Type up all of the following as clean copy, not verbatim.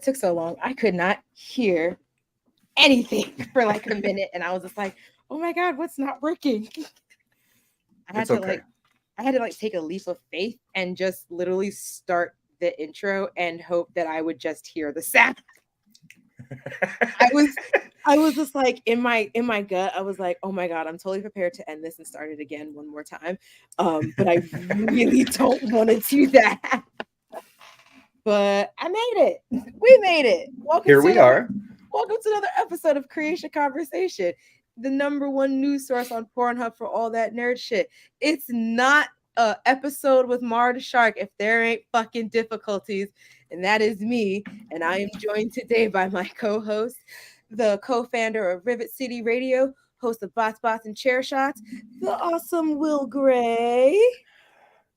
took so long. I could not hear anything for like a minute. And I was just like, oh my God, what's not working? I had It's to okay. like I had to like take a leap of faith and just literally start the intro and hope that I would just hear the sound. I was I was just like in my gut, I was like, oh my God, I'm totally prepared to end this and start it again one more time. But I really don't want to do that. But I made it. We made it. Here we are. Welcome to another episode of Creatia Conversation, the number one news source on Pornhub for all that nerd shit. It's not a episode with Mara the Shark if there ain't fucking difficulties, and that is me. And I am joined today by my co-host, the co-founder of Rivet City Radio, host of Bots, Bots, and Chair Shots, the awesome Will Gray.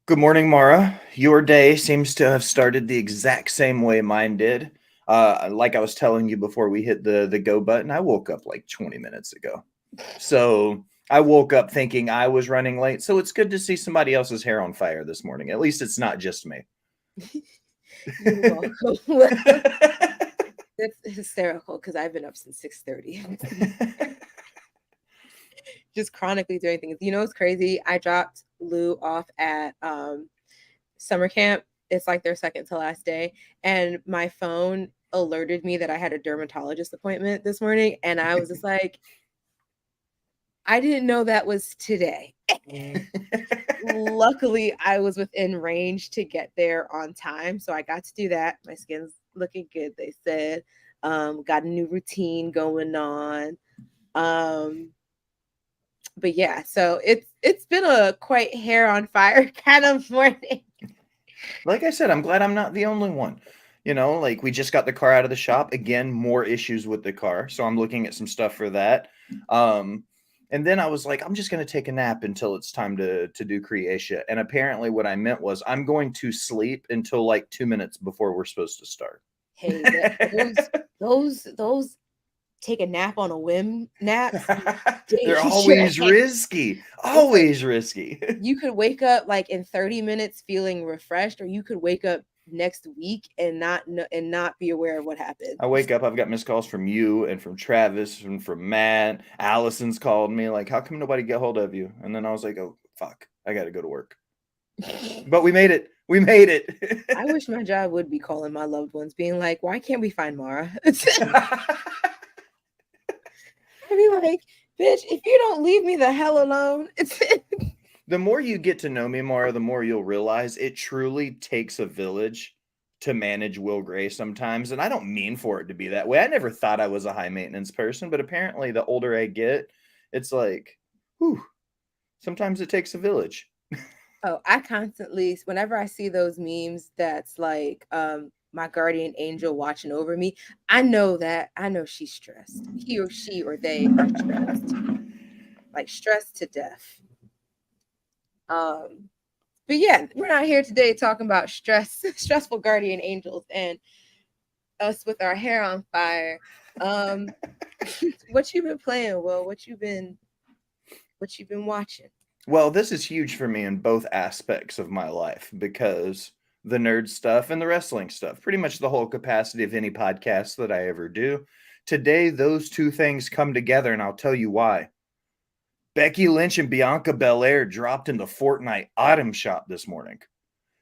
Good morning, Mara. Your day seems to have started the exact same way mine did. Like I was telling you before we hit the go button, I woke up like 20 minutes ago. So I woke up thinking I was running late. So it's good to see somebody else's hair on fire this morning. At least it's not just me. You're welcome. That's hysterical because I've been up since 6:30. Just chronically doing things. You know what's crazy? I dropped Lou off at summer camp. It's like their second to last day. And my phone alerted me that I had a dermatologist appointment this morning. And I was just like, I didn't know that was today. Luckily, I was within range to get there on time. So I got to do that. My skin's looking good, they said. Got a new routine going on. But yeah, so it's been a quite hair on fire kind of morning. Like I said, I'm glad I'm not the only one. You know, like we just got the car out of the shop. Again, more issues with the car. So I'm looking at some stuff for that. And then I was like, I'm just going to take a nap until it's time to do Creatia. And apparently what I meant was I'm going to sleep until like 2 minutes before we're supposed to start. Hey, those take a nap on a whim naps. They're always risky. Always risky. You could wake up like in 30 minutes feeling refreshed, or you could wake up next week and not be aware of what happened. I wake up, I've got missed calls from you and from Travis and from Matt. Allison's called me like, how come nobody get hold of you? And then I was like, oh fuck, I gotta go to work. But we made it. We made it. I wish my job would be calling my loved ones, being like, why can't we find Mara? I'd be like, bitch, if you don't leave me the hell alone. The more you get to know me, Mara, the more you'll realize it truly takes a village to manage Will Gray sometimes. And I don't mean for it to be that way. I never thought I was a high maintenance person, but apparently the older I get, it's like, whew, sometimes it takes a village. Oh, I constantly, whenever I see those memes that's like my guardian angel watching over me, I know she's stressed. He or she or they are stressed. Like stressed to death. But yeah, we're not here today talking about stressful guardian angels and us with our hair on fire. What you been playing, Will? What you been watching? Well, this is huge for me in both aspects of my life because the nerd stuff and the wrestling stuff, pretty much the whole capacity of any podcast that I ever do. Today, those two things come together, and I'll tell you why. Becky Lynch and Bianca Belair dropped in the Fortnite item shop this morning.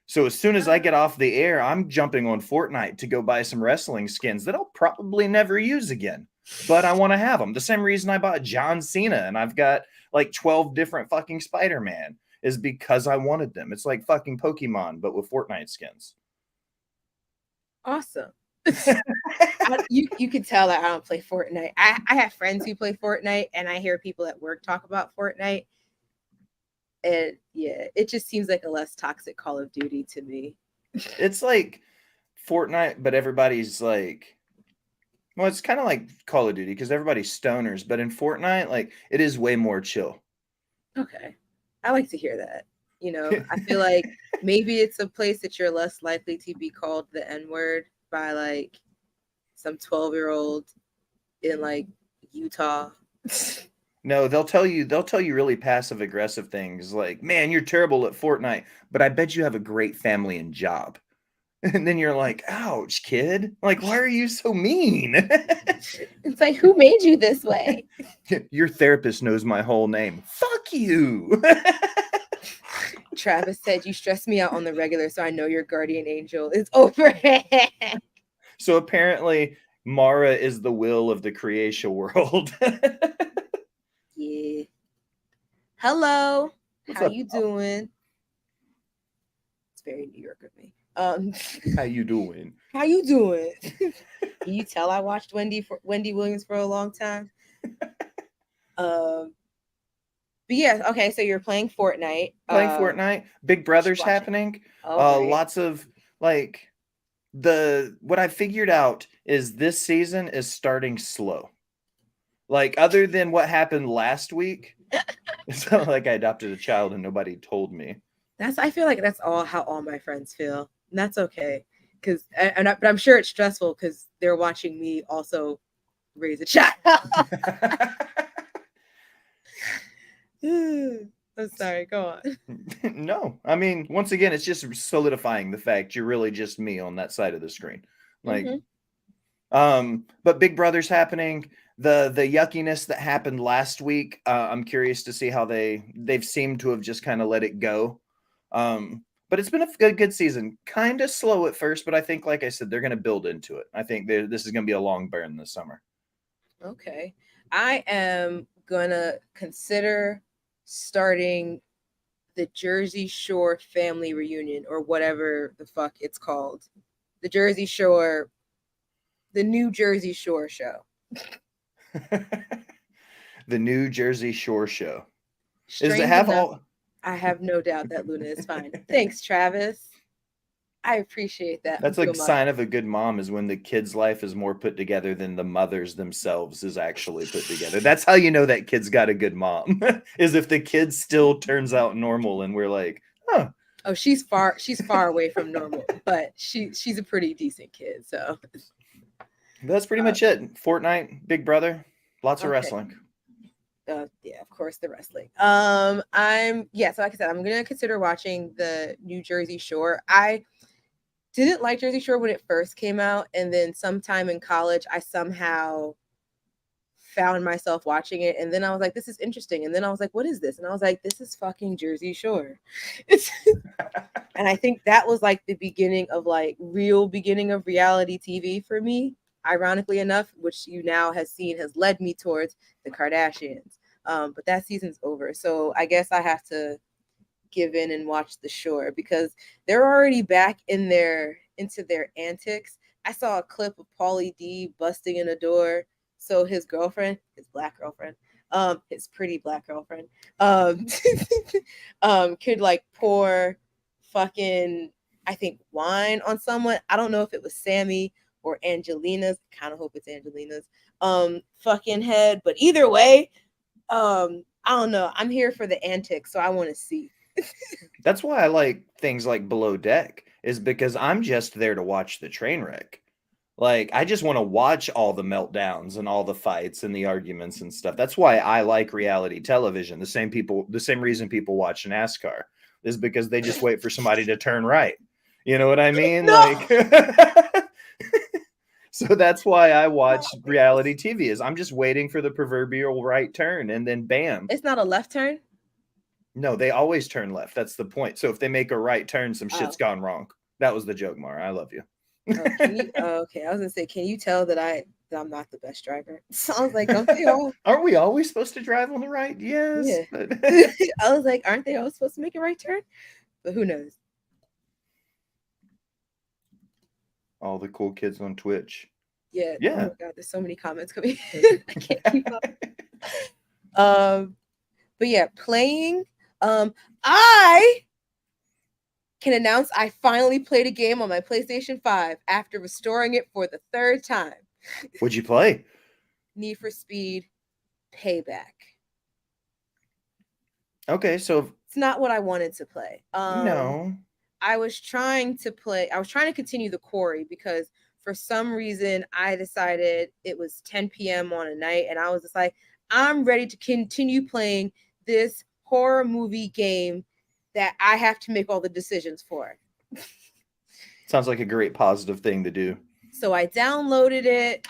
So as soon as I get off the air, I'm jumping on Fortnite to go buy some wrestling skins that I'll probably never use again. But I want to have them. The same reason I bought John Cena and I've got like 12 different fucking Spider-Man is because I wanted them. It's like fucking Pokemon, but with Fortnite skins. Awesome. You can tell that I don't play Fortnite. I have friends who play Fortnite, and I hear people at work talk about Fortnite. And yeah, it just seems like a less toxic Call of Duty to me. It's like Fortnite, but everybody's like, well, it's kind of like Call of Duty because everybody's stoners, but in Fortnite, like it is way more chill. Okay. I like to hear that. You know, I feel like maybe it's a place that you're less likely to be called the N-word by like some 12-year-old in like Utah. No, they'll tell you really passive aggressive things like, man, you're terrible at Fortnite, but I bet you have a great family and job. And then you're like, ouch, kid. Like, why are you so mean? It's like, who made you this way? Your therapist knows my whole name. Fuck you. Travis said, you stress me out on the regular, so I know your guardian angel is over. So apparently, Mara is the will of the Creatia world. Yeah. Hello. What's How up? you doing? It's very New York of me. How you doing? How you doing? Can you tell I watched Wendy Williams for a long time? But yeah, okay. So you're playing Fortnite. Playing Fortnite. Big Brother's watching. happening. Oh, right. Lots of like what I figured out is this season is starting slow. Like other than what happened last week, it's not like I adopted a child and nobody told me. I feel like that's how all my friends feel. And that's okay. But I'm sure it's stressful because they're watching me also raise a child. I'm sorry, go on. No, I mean, once again, it's just solidifying the fact you're really just me on that side of the screen. Like, but Big Brother's happening. The yuckiness that happened last week, I'm curious to see how they've seemed to have just kind of let it go. But it's been a good season. Kind of slow at first, but I think, like I said, they're going to build into it. I think this is going to be a long burn this summer. Okay. I am going to consider starting the Jersey Shore family reunion or whatever the fuck it's called. The New Jersey Shore show. The New Jersey Shore show. Strange Does it have enough, all? I have no doubt that Luna is fine. Thanks, Travis. I appreciate that. That's a sign of a good mom is when the kid's life is more put together than the mother's themselves is actually put together. That's how you know that kid's got a good mom, is if the kid still turns out normal and we're like, huh. Oh, she's far away from normal, but she's a pretty decent kid. So that's pretty much it. Fortnite, Big Brother, lots of wrestling. Yeah, of course, the wrestling. So like I said, I'm gonna consider watching the New Jersey Shore. I didn't like Jersey Shore when it first came out, and then sometime in college, I somehow found myself watching it, and then I was like, this is interesting, and then I was like, what is this? And I was like, this is fucking Jersey Shore. And I think that was like the beginning of real beginning of reality TV for me, ironically enough, which you now has seen has led me towards the Kardashians. But that season's over, so I guess I have to give in and watch The Shore because they're already back into their antics. I saw a clip of Pauly D busting in a door so his girlfriend, his black girlfriend, his pretty black girlfriend, could pour fucking, I think, wine on someone. I don't know if it was Sammy or Angelina's. Kind of hope it's Angelina's fucking head, but either way, I don't know. I'm here for the antics, so I want to see. That's why I like things like Below Deck, is because I'm just there to watch the train wreck. Like, I just want to watch all the meltdowns and all the fights and the arguments and stuff. That's why I like reality television. The same reason people watch NASCAR is because they just wait for somebody to turn right. You know what I mean? No! Like, so that's why I watch reality TV, is I'm just waiting for the proverbial right turn, and then bam. It's not a left turn? No, they always turn left. That's the point. So if they make a right turn, some shit's gone wrong. That was the joke, Mara. I love you. Okay. I was gonna say, can you tell that I'm not the best driver? So I was like, don't they all? Aren't we always supposed to drive on the right? Yes. Yeah. But I was like, aren't they all supposed to make a right turn? But who knows? all the cool kids on Twitch. Yeah. Yeah. Oh my god, there's so many comments coming. I can't keep up. But yeah, playing. I can announce I finally played a game on my PlayStation 5 after restoring it for the third time. What'd you play? Need for Speed Payback. Okay, so it's not what I wanted to play. No. I was trying to continue the Quarry because for some reason I decided it was 10 p.m. on a night and I was just like, I'm ready to continue playing this horror movie game that I have to make all the decisions for. Sounds like a great positive thing to do. So I downloaded it.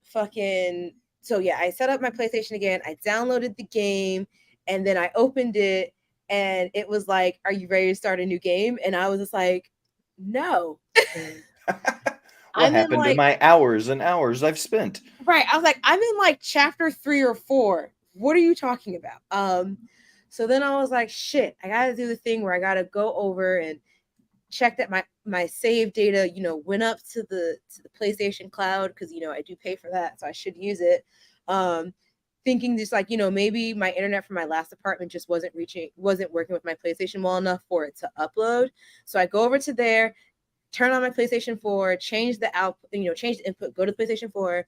Fucking. So yeah, I set up my PlayStation again. I downloaded the game, and then I opened it, and it was like, "Are you ready to start a new game?" And I was just like, "No." What I'm in happened to like my hours and hours I've spent? right. I was like, I'm in like chapter 3 or 4. What are you talking about? So then I was like, shit, I gotta do the thing where I gotta go over and check that my save data, went up to the PlayStation Cloud, because I do pay for that, so I should use it. Thinking just like, maybe my internet from my last apartment just wasn't working with my PlayStation well enough for it to upload. So I go over to there, turn on my PlayStation 4, change the output, change the input, go to PlayStation 4,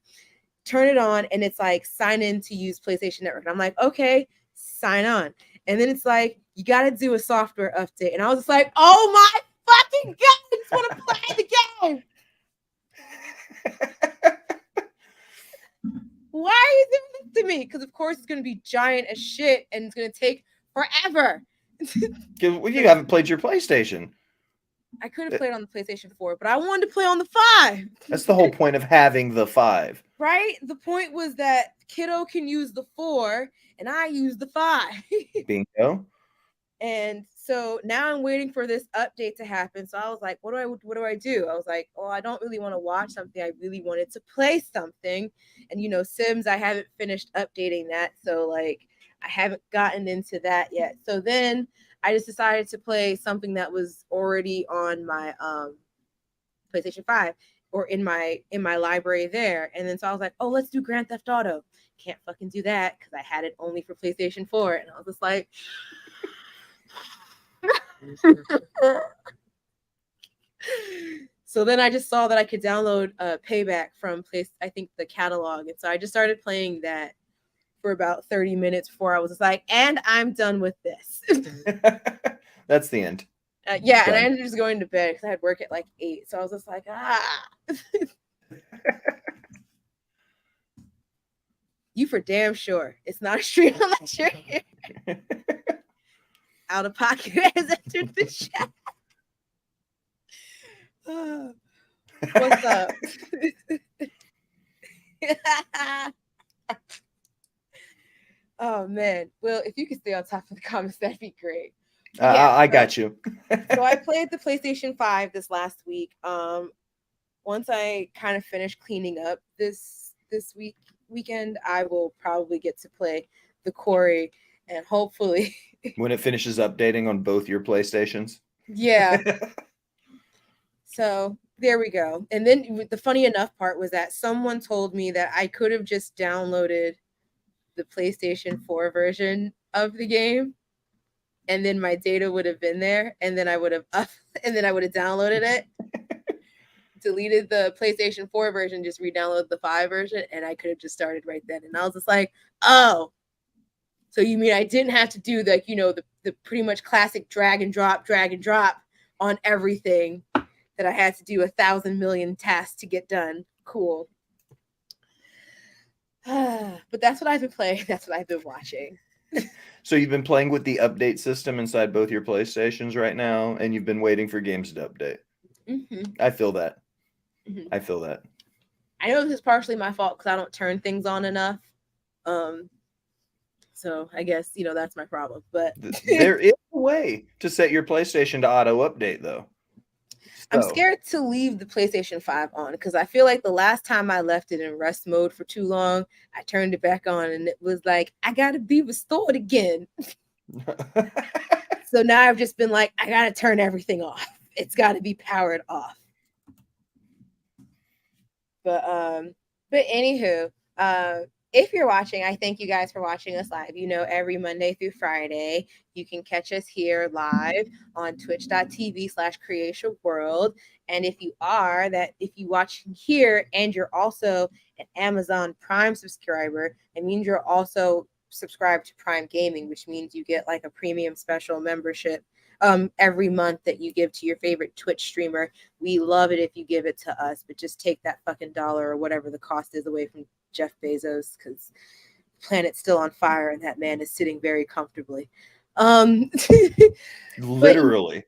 turn it on, and it's like sign in to use PlayStation Network. And I'm like, okay, sign on. And then it's like, you got to do a software update. And I was just like, oh my fucking God, I just want to play the game. Why are you doing this to me? Because of course it's going to be giant as shit and it's going to take forever. You haven't played your PlayStation. I could have played on the PlayStation 4, but I wanted to play on the 5. That's the whole point of having the 5. Right? The point was that kiddo can use the 4 and I use the 5. Bingo. And so now I'm waiting for this update to happen. So I was like, what do I do? I was like, oh, I don't really want to watch something. I really wanted to play something. And Sims, I haven't finished updating that. So like I haven't gotten into that yet. So then I just decided to play something that was already on my PlayStation 5 or in my library there. And then so I was like, oh, let's do Grand Theft Auto. Can't fucking do that because I had it only for PlayStation 4. And I was just like, so then I just saw that I could download Payback from I think the catalog. And so I just started playing that for about 30 minutes before I was just like, and I'm done with this. That's the end. Yeah, done. And I ended up just going to bed because I had work at like 8. So I was just like, You for damn sure. It's not a stream unless you're here. Out of pocket has entered the chat. What's up? Oh man. Well, if you could stay on top of the comments, that'd be great. I got you. So I played the PlayStation 5 this last week. Once I kind of finish cleaning up this weekend, I will probably get to play the Quarry, and hopefully when it finishes updating on both your PlayStations. Yeah. So there we go. And then the funny enough part was that someone told me that I could have just downloaded the PlayStation 4 version of the game, and then my data would have been there, and then I would have downloaded it, deleted the PlayStation 4 version, just re-download the 5 version, and I could have just started right then. And I was just like, oh, so you mean I didn't have to do the pretty much classic drag and drop on everything that I had to do 1,000 million tasks to get done. Cool. But that's what I've been playing. That's what I've been watching. So you've been playing with the update system inside both your PlayStations right now, and you've been waiting for games to update. Mm-hmm. I feel that. Mm-hmm. I feel that. I know this is partially my fault because I don't turn things on enough. So I guess, that's my problem. But there is a way to set your PlayStation to auto update, though. I'm scared to leave the PlayStation 5 on because I feel like the last time I left it in rest mode for too long, I turned it back on and it was like, I gotta be restored again. So now I've just been like, I gotta turn everything off. It's gotta be powered off. But anywho, if you're watching, I thank you guys for watching us live. Every Monday through Friday, you can catch us here live on twitch.tv/Creatia World. And if you watch here and you're also an Amazon Prime subscriber, it means you're also subscribed to Prime Gaming, which means you get like a premium special membership every month that you give to your favorite Twitch streamer. We love it if you give it to us, but just take that fucking $1 or whatever the cost is away from Jeff Bezos, because the planet's still on fire and that man is sitting very comfortably. Literally.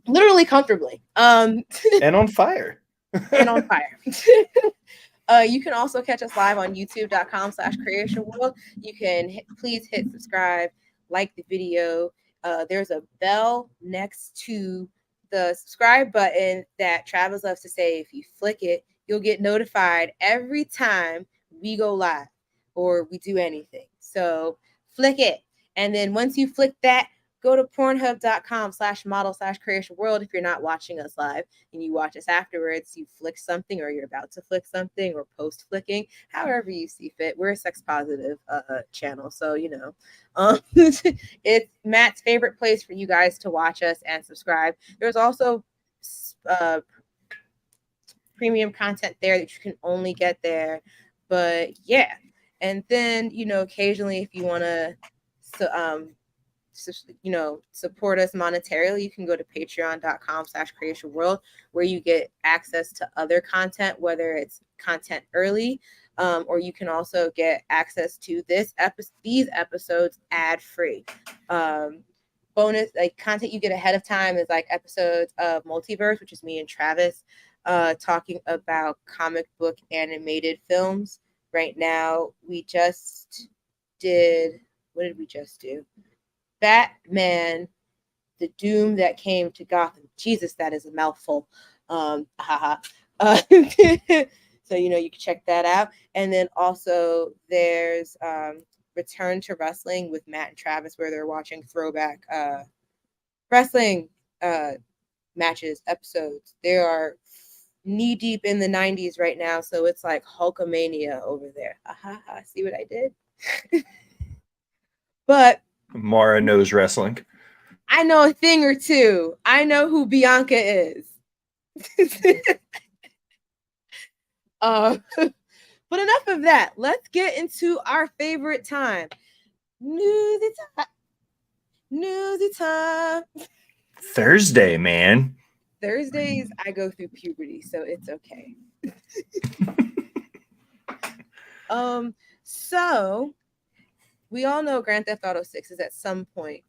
literally comfortably. And on fire. And on fire. You can also catch us live on youtube.com/creationworld. You can please hit subscribe, like the video. There's a bell next to the subscribe button that Travis loves to say, if you flick it, you'll get notified every time we go live or we do anything. So flick it. And then once you flick that, go to pornhub.com/model/creation world if you're not watching us live and you watch us afterwards. You flick something or you're about to flick something or post flicking, however you see fit. We're a sex positive channel, so you know, it's Matt's favorite place for you guys to watch us and subscribe. There's also premium content there that you can only get there, but yeah. And then, you know, occasionally if you want to support us monetarily, you can go to patreon.com/creationworld, where you get access to other content, whether it's content early, or you can also get access to these episodes ad-free. Bonus like content you get ahead of time is like episodes of Multiverse, which is me and Travis talking about comic book animated films. Right now we just did, what did we just do? Batman, the Doom that came to Gotham. Jesus, that is a mouthful. So, you know, you can check that out. And then also there's Return to Wrestling with Matt and Travis, where they're watching throwback wrestling matches, episodes. They are knee deep in the 90s right now, so it's like Hulkamania over there. See what I did? But Mara knows wrestling. I know a thing or two. I know who Bianca is. But enough of that. Let's get into our favorite time. Newsy time. Thursday, man. Thursdays, I go through puberty, so it's okay. So we all know Grand Theft Auto 6 is at some point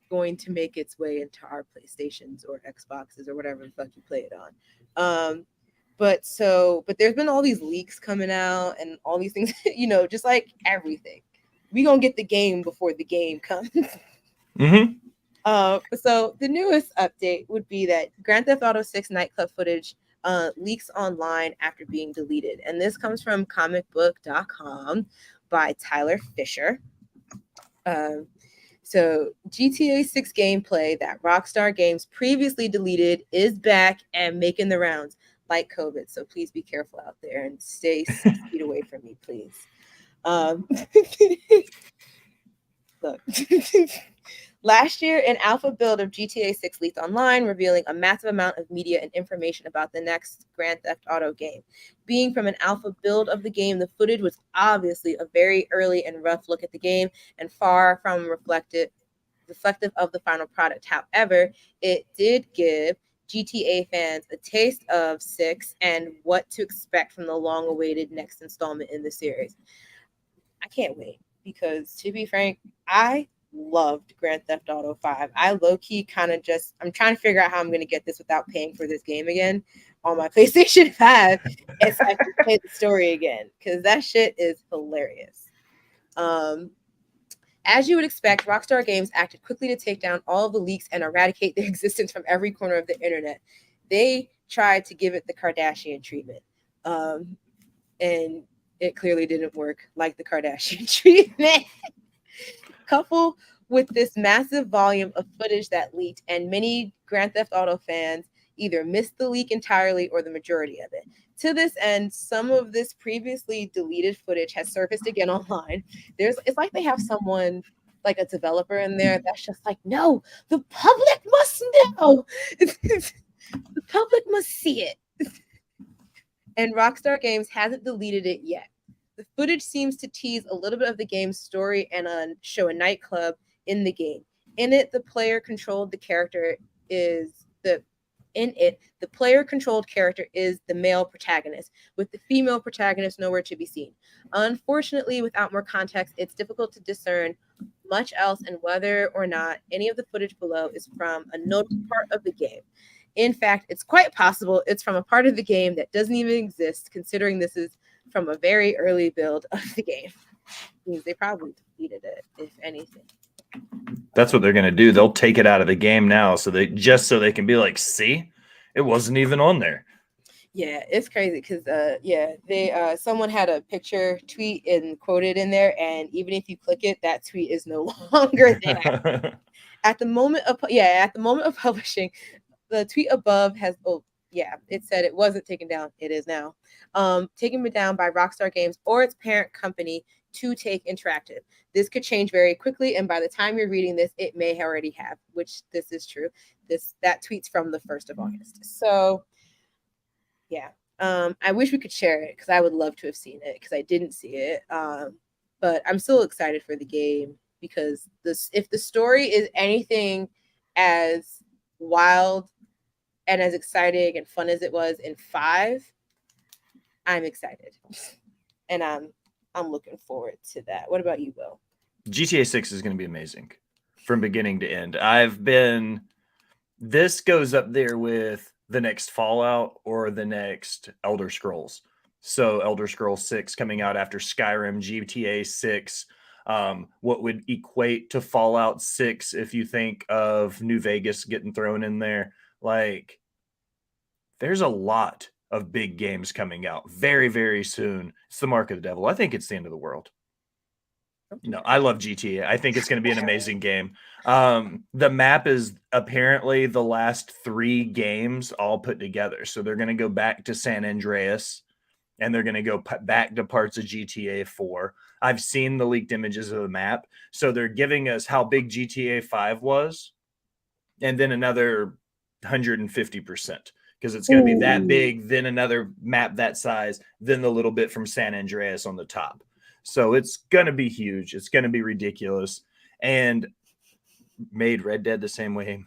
going to make its way into our PlayStations or Xboxes or whatever the fuck you play it on. But there's been all these leaks coming out and all these things, you know, just like everything. We gonna get the game before the game comes. Mm-hmm. So the newest update would be that Grand Theft Auto 6 nightclub footage leaks online after being deleted. And this comes from comicbook.com by Tyler Fisher. So GTA 6 gameplay that Rockstar Games previously deleted is back and making the rounds like COVID. So please be careful out there and stay 6 feet away from me, please. Look. Last year, an alpha build of GTA 6 leaked online, revealing a massive amount of media and information about the next Grand Theft Auto game. Being from an alpha build of the game, the footage was obviously a very early and rough look at the game and far from reflective of the final product. However, it did give GTA fans a taste of 6 and what to expect from the long-awaited next installment in the series. I can't wait because, to be frank, I loved Grand Theft Auto 5. I low-key kind of I'm trying to figure out how I'm going to get this without paying for this game again on my PlayStation 5 and so I can play the story again because that shit is hilarious. As you would expect, Rockstar Games acted quickly to take down all of the leaks and eradicate their existence from every corner of the internet. They tried to give it the Kardashian treatment. And it clearly didn't work like the Kardashian treatment. Coupled with this massive volume of footage that leaked, and many Grand Theft Auto fans either missed the leak entirely or the majority of it. To this end, some of this previously deleted footage has surfaced again online. It's like they have someone, like a developer in there, that's just like, no, the public must know. The public must see it. And Rockstar Games hasn't deleted it yet. The footage seems to tease a little bit of the game's story and show a nightclub in the game. In it, the player-controlled character is the male protagonist, with the female protagonist nowhere to be seen. Unfortunately, without more context, it's difficult to discern much else, and whether or not any of the footage below is from a notable part of the game. In fact, it's quite possible it's from a part of the game that doesn't even exist, considering this is from a very early build of the game. Means they probably deleted it, if anything. That's what they're gonna do. They'll take it out of the game now, so they can be like, see, it wasn't even on there. Yeah, it's crazy because they someone had a picture tweet and quoted in there, and even if you click it, that tweet is no longer there. At the moment of publishing, the tweet above has it said it wasn't taken down. It is now. Taken down by Rockstar Games or its parent company, To Take Interactive. This could change very quickly, and by the time you're reading this, it may already have, which this is true. That tweet's from the 1st of August. So yeah. I wish we could share it because I would love to have seen it because I didn't see it. But I'm still excited for the game because if the story is anything as wild and as exciting and fun as it was in 5, I'm excited. And I'm looking forward to that. What about you, Will? GTA 6 is going to be amazing from beginning to end. This goes up there with the next Fallout or the next Elder Scrolls. So Elder Scrolls 6 coming out after Skyrim, GTA 6, what would equate to Fallout 6 if you think of New Vegas getting thrown in there. Like, there's a lot of big games coming out very, very soon. It's the mark of the devil. I think it's the end of the world. No, I love GTA. I think it's going to be an amazing game. The map is apparently the last 3 games all put together. So they're going to go back to San Andreas and they're going to go back to parts of GTA 4. I've seen the leaked images of the map. So they're giving us how big GTA 5 was and then another 150%. Because it's going to be that big, then another map that size, then the little bit from San Andreas on the top. So it's going to be huge. It's going to be ridiculous. And made Red Dead the same way.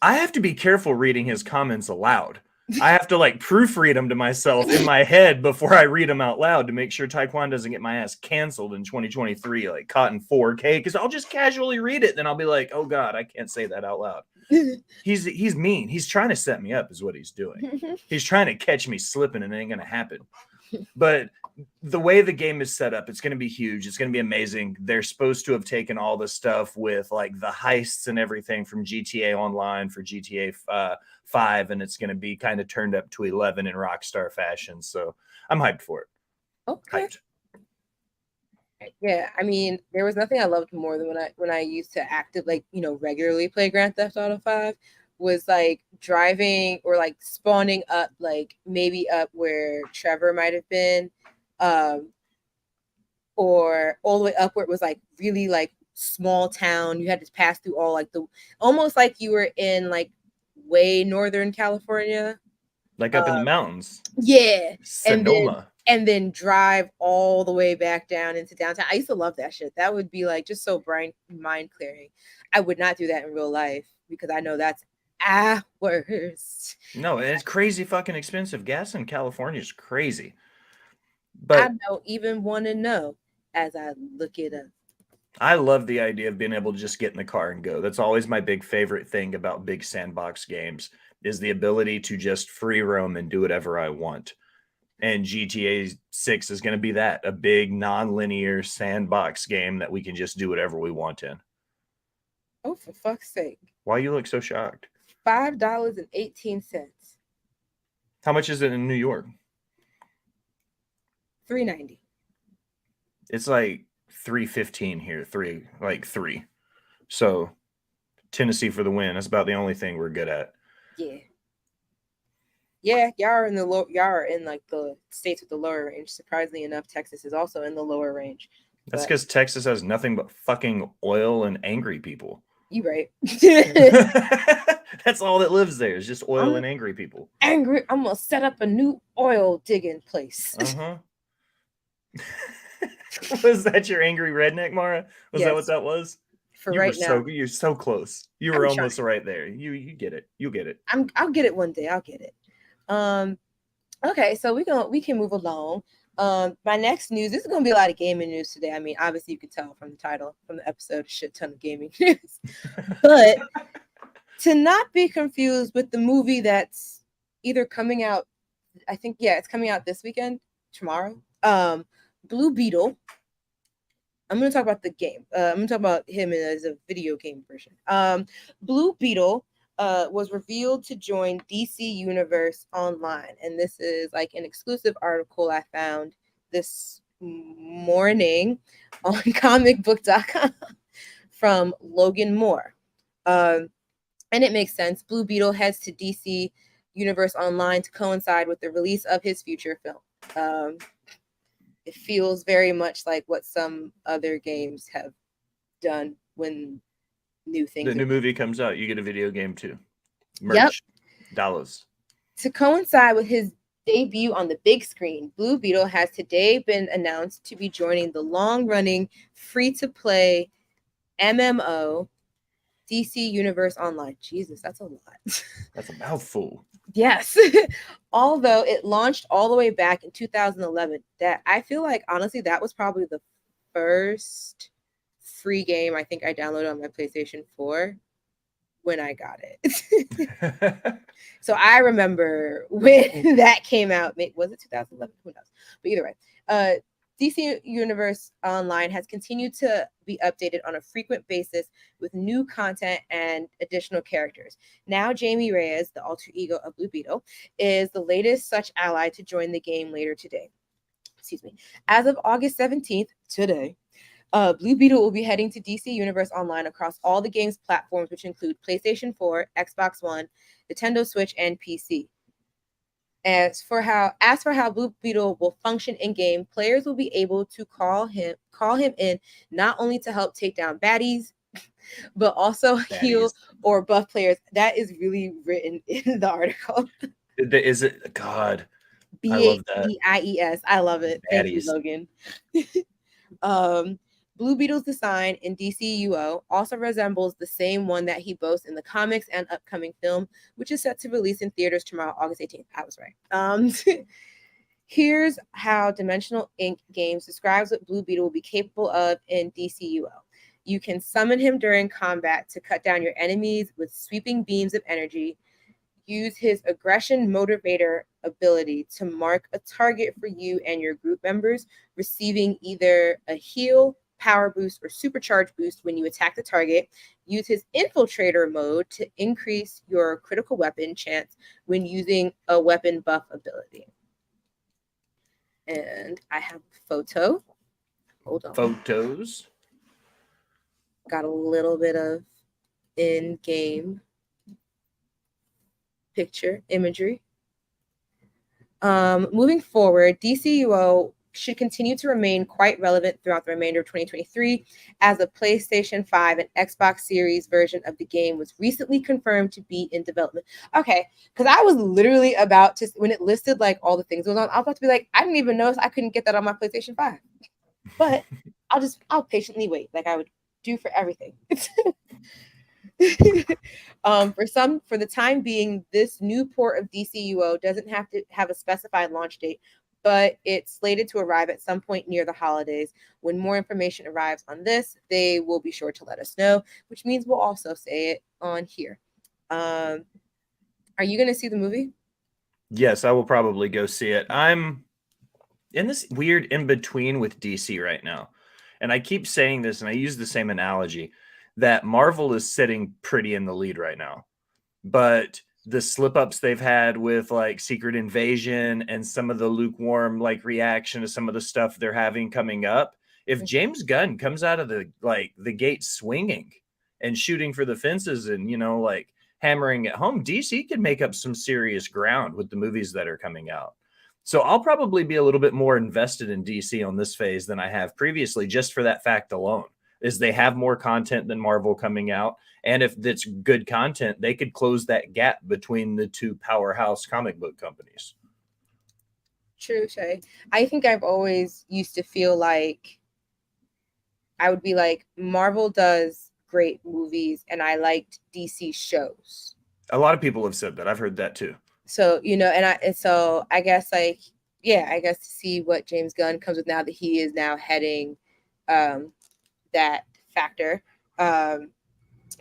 I have to be careful reading his comments aloud. I have to proofread them to myself in my head before I read them out loud to make sure Taekwon doesn't get my ass canceled in 2023, caught in 4K. Because I'll just casually read it. Then I'll be like, oh God, I can't say that out loud. He's mean. He's trying to set me up is what he's doing. He's trying to catch me slipping and it ain't going to happen. But the way the game is set up, it's going to be huge. It's going to be amazing. They're supposed to have taken all the stuff with the heists and everything from GTA Online for GTA 5, and it's going to be kind of turned up to 11 in Rockstar fashion. So I'm hyped for it. Okay. Hyped. Yeah, I mean, there was nothing I loved more than when I used to regularly play Grand Theft Auto 5 was driving or spawning up maybe up where Trevor might have been, or all the way up where it was really small town. You had to pass through all almost like you were in way northern California, up in the mountains. Yeah, Sonoma. And then drive all the way back down into downtown. I used to love that shit. That would be just so mind clearing. I would not do that in real life because I know that's hours. No, it's crazy fucking expensive. Gas in California is crazy. But I don't even want to know as I look it up. I love the idea of being able to just get in the car and go. That's always my big favorite thing about big sandbox games is the ability to just free roam and do whatever I want. And GTA 6 is going to be that, a big non-linear sandbox game that we can just do whatever we want in. Oh, for fuck's sake. Why you look so shocked? $5.18. How much is it in New York? $3.90. It's $3.15 here. $3. So Tennessee for the win. That's about the only thing we're good at. Yeah. Yeah, y'all are in the states with the lower range. Surprisingly enough, Texas is also in the lower range. That's because Texas has nothing but fucking oil and angry people. You right. That's all that lives there is just oil and angry people. Angry. I'm gonna set up a new oil digging place. Was that your angry redneck, Mara? Was that what that was? For you right now, you're so close. You were almost right there. You get it. You'll get it. I'll get it one day. I'll get it. Okay, so we can move along. My next news, this is going to be a lot of gaming news today. I mean, obviously you can tell from the title, from the episode, a shit ton of gaming news. But to not be confused with the movie that's either coming out, I think, yeah, it's coming out this weekend, tomorrow. Blue Beetle. I'm going to talk about the game. I'm going to talk about him as a video game version. Blue Beetle was revealed to join DC Universe Online. And this is like an exclusive article I found this morning on comicbook.com from Logan Moore. And it makes sense. Blue Beetle heads to DC Universe Online to coincide with the release of his future film. It feels very much like what some other games have done when new things. The new movie comes out, you get a video game too. Merch, yep. Dollars. To coincide with his debut on the big screen, Blue Beetle has today been announced to be joining the long-running free-to-play MMO DC Universe Online. Jesus, that's a lot. That's a mouthful. Yes. Although it launched all the way back in 2011, that I feel like honestly that was probably the first free game I think I downloaded on my PlayStation 4 when I got it. So I remember when that came out. Was it 2011? Who knows? But either way, DC Universe Online has continued to be updated on a frequent basis with new content and additional characters. Now, Jamie Reyes, the alter ego of Blue Beetle, is the latest such ally to join the game later today. Excuse me. As of August 17th, today, Blue Beetle will be heading to DC Universe Online across all the game's platforms, which include PlayStation 4, Xbox One, Nintendo Switch, and PC. As for how Blue Beetle will function in game, players will be able to call him in not only to help take down baddies, but also heal or buff players. That is really written in the article. Is it? God, I love that. BADIES. I love it. Baddies. Thank you, Logan. Blue Beetle's design in DCUO also resembles the same one that he boasts in the comics and upcoming film, which is set to release in theaters tomorrow, August 18th. I was right. Here's how Dimensional Ink Games describes what Blue Beetle will be capable of in DCUO. You can summon him during combat to cut down your enemies with sweeping beams of energy. Use his aggression motivator ability to mark a target for you and your group members, receiving either a heal, power boost, or supercharge boost when you attack the target. Use his infiltrator mode to increase your critical weapon chance when using a weapon buff ability. And I have a photo. Hold on. Photos. Got a little bit of in-game picture imagery. Moving forward, DCUO should continue to remain quite relevant throughout the remainder of 2023, as a PlayStation 5 and Xbox Series version of the game was recently confirmed to be in development. Okay, because I was literally about to, when it listed like all the things going on, I was about to be like, I didn't even notice I couldn't get that on my PlayStation 5. But I'll patiently wait, like I would do for everything. For the time being, this new port of DCUO doesn't have to have a specified launch date, but it's slated to arrive at some point near the holidays. When more information arrives on this, they will be sure to let us know, which means we'll also say it on here. Are you going to see the movie? Yes, I will probably go see it. I'm in this weird in-between with DC right now. And I keep saying this, and I use the same analogy, that Marvel is sitting pretty in the lead right now. But the slip-ups they've had with like Secret Invasion and some of the lukewarm like reaction to some of the stuff they're having coming up, if James Gunn comes out of the gate swinging and shooting for the fences and, you know, like hammering at home, DC can make up some serious ground with the movies that are coming out. So I'll probably be a little bit more invested in DC on this phase than I have previously, just for that fact alone, is they have more content than Marvel coming out. And if that's good content, they could close that gap between the two powerhouse comic book companies. True, Shay. I think I've always used to feel like I would be like, Marvel does great movies and I liked DC shows. A lot of people have said that. I've heard that too. So, you know, so I guess like yeah, I guess to see what James Gunn comes with now that he is now heading that factor of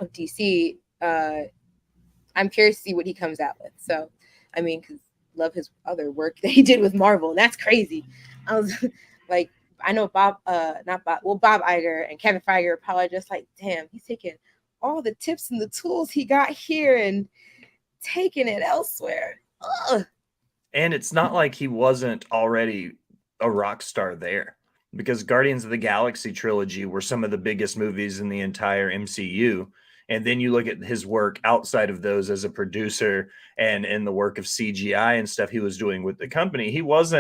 DC. I'm curious to see what he comes out with. So, I mean, because love his other work that he did with Marvel, and that's crazy. I was like, I know Bob, not Bob, well, Bob Iger and Kevin Feige are probably just like, damn, he's taking all the tips and the tools he got here and taking it elsewhere. Ugh. And it's not like he wasn't already a rock star there, because Guardians of the Galaxy trilogy were some of the biggest movies in the entire MCU. And then you look at his work outside of those as a producer and in the work of CGI and stuff he was doing with the company. He was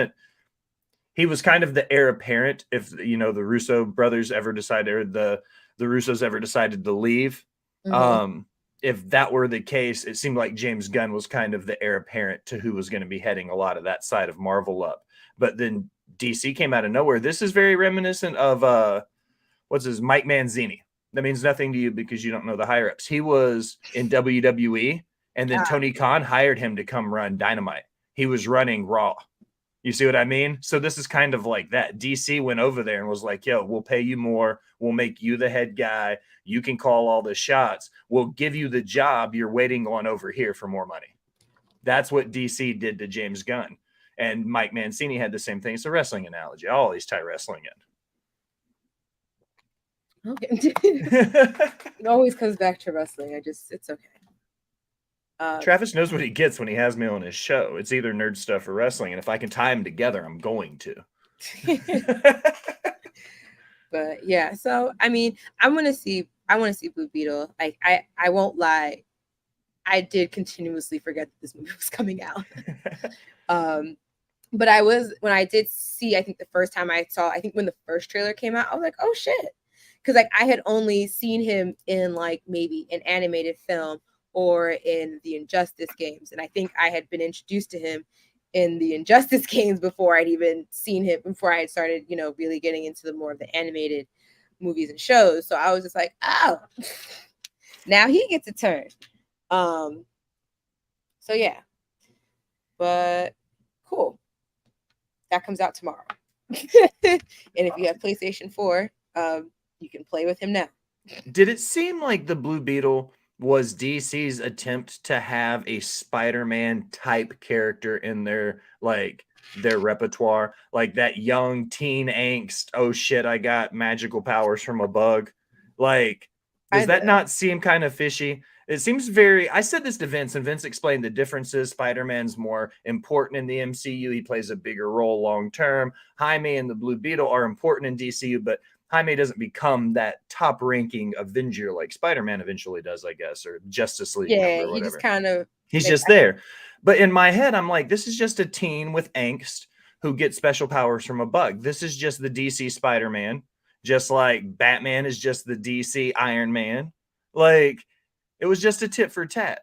kind of the heir apparent if, the Russo brothers ever decided, or the Russos ever decided to leave. Mhm. If that were the case, it seemed like James Gunn was kind of the heir apparent to who was going to be heading a lot of that side of Marvel up. But then DC came out of nowhere. This is very reminiscent of Mike Manzini. That means nothing to you because you don't know the higher ups. He was in WWE, and then Tony Khan hired him to come run Dynamite. He was running Raw. You see what I mean? So this is kind of like that. DC went over there and was like, yo, we'll pay you more. We'll make you the head guy. You can call all the shots. We'll give you the job you're waiting on over here for more money. That's what DC did to James Gunn. And Mike Mancini had the same thing. It's a wrestling analogy. I always tie wrestling in. Okay. It always comes back to wrestling. It's okay. Travis knows what he gets when he has me on his show. It's either nerd stuff or wrestling. And if I can tie them together, I'm going to. But yeah, so I mean, I want to see Blue Beetle. Like I won't lie, I did continuously forget that this movie was coming out. But when I did see, I think the first time I saw, I think when the first trailer came out, I was like, oh shit. Because like I had only seen him in like maybe an animated film or in the Injustice games. And I think I had been introduced to him in the Injustice games before I'd even seen him, before I had started, really getting into the more of the animated movies and shows. So I was just like, oh, now he gets a turn. So yeah. But cool. That comes out tomorrow. And if you have PlayStation 4, you can play with him now. Did it seem like the Blue Beetle was DC's attempt to have a Spider-Man type character in their repertoire, like that young teen angst, oh shit, I got magical powers from a bug? Like, does that not seem kind of fishy? It seems I said this to Vince, and Vince explained the differences. Spider-Man's more important in the MCU. He plays a bigger role long term. Jaime and the Blue Beetle are important in DCU, but Jaime doesn't become that top-ranking Avenger like Spider-Man eventually does, I guess, or Justice League member or whatever. He just kind of... He's just there. But in my head, I'm like, this is just a teen with angst who gets special powers from a bug. This is just the DC Spider-Man, just like Batman is just the DC Iron Man. Like, it was just a tit for tat.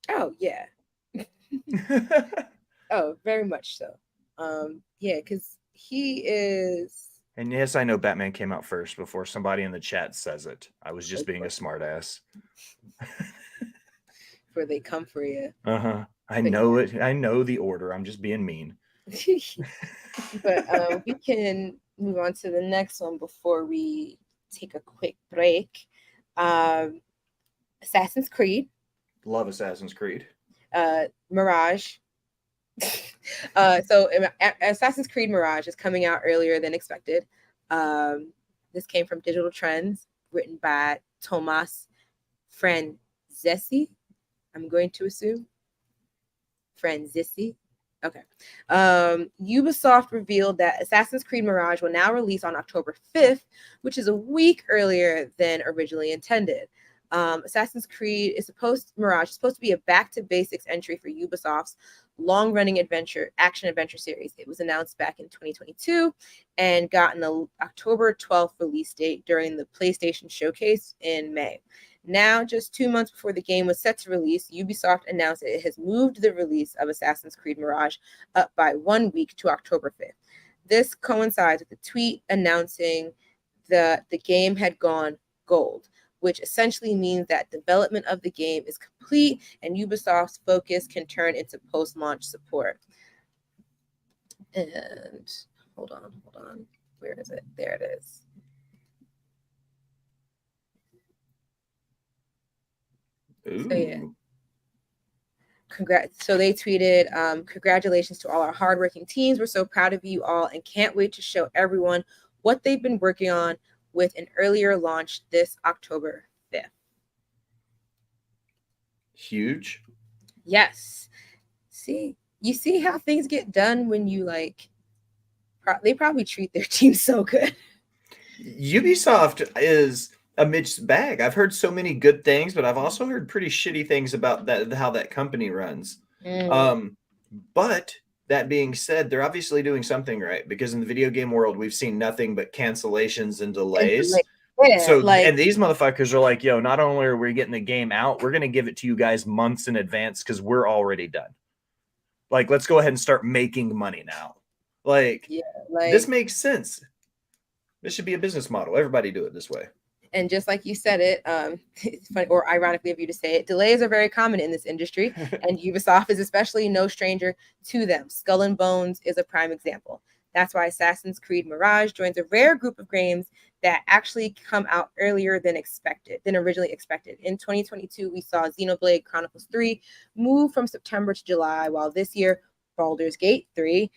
Oh, yeah. Oh, very much so. Yeah, because he is... And yes, I know Batman came out first before somebody in the chat says it. I was just being a smartass. Before they come for you. Uh-huh. I know it. I know the order. I'm just being mean. But we can move on to the next one before we take a quick break. Assassin's Creed. Love Assassin's Creed. Mirage. So Assassin's Creed Mirage is coming out earlier than expected. This came from Digital Trends, written by Tomas Franzesi. I'm going to assume Franzesi. Okay. Ubisoft revealed that Assassin's Creed Mirage will now release on October 5th, which is a week earlier than originally intended. Assassin's Creed Mirage is supposed to be a back-to-basics entry for Ubisoft's long-running action-adventure series. It was announced back in 2022 and got an October 12th release date during the PlayStation Showcase in May. Now, just 2 months before the game was set to release, Ubisoft announced that it has moved the release of Assassin's Creed Mirage up by 1 week to October 5th. This coincides with a tweet announcing that the game had gone gold, which essentially means that development of the game is complete and Ubisoft's focus can turn into post-launch support. And hold on. Where is it? There it is. Ooh. So yeah. Congrats. So they tweeted, congratulations to all our hardworking teams. We're so proud of you all and can't wait to show everyone what they've been working on with an earlier launch this October 5th. Huge. Yes. You see how things get done when you like, they probably treat their team so good. Ubisoft is a mixed bag. I've heard so many good things, but I've also heard pretty shitty things about that, how that company runs. But that being said, they're obviously doing something right, because in the video game world, we've seen nothing but cancellations and delays. Yeah, so and these motherfuckers are like, yo, not only are we getting the game out, we're going to give it to you guys months in advance because we're already done. Like, let's go ahead and start making money now. This makes sense. This should be a business model. Everybody do it this way. And just like you said it, it's funny or ironically of you to say it, delays are very common in this industry, and Ubisoft is especially no stranger to them. Skull and Bones is a prime example. That's why Assassin's Creed Mirage joins a rare group of games that actually come out earlier than originally expected. In 2022, we saw Xenoblade Chronicles 3 move from September to July, while this year, Baldur's Gate 3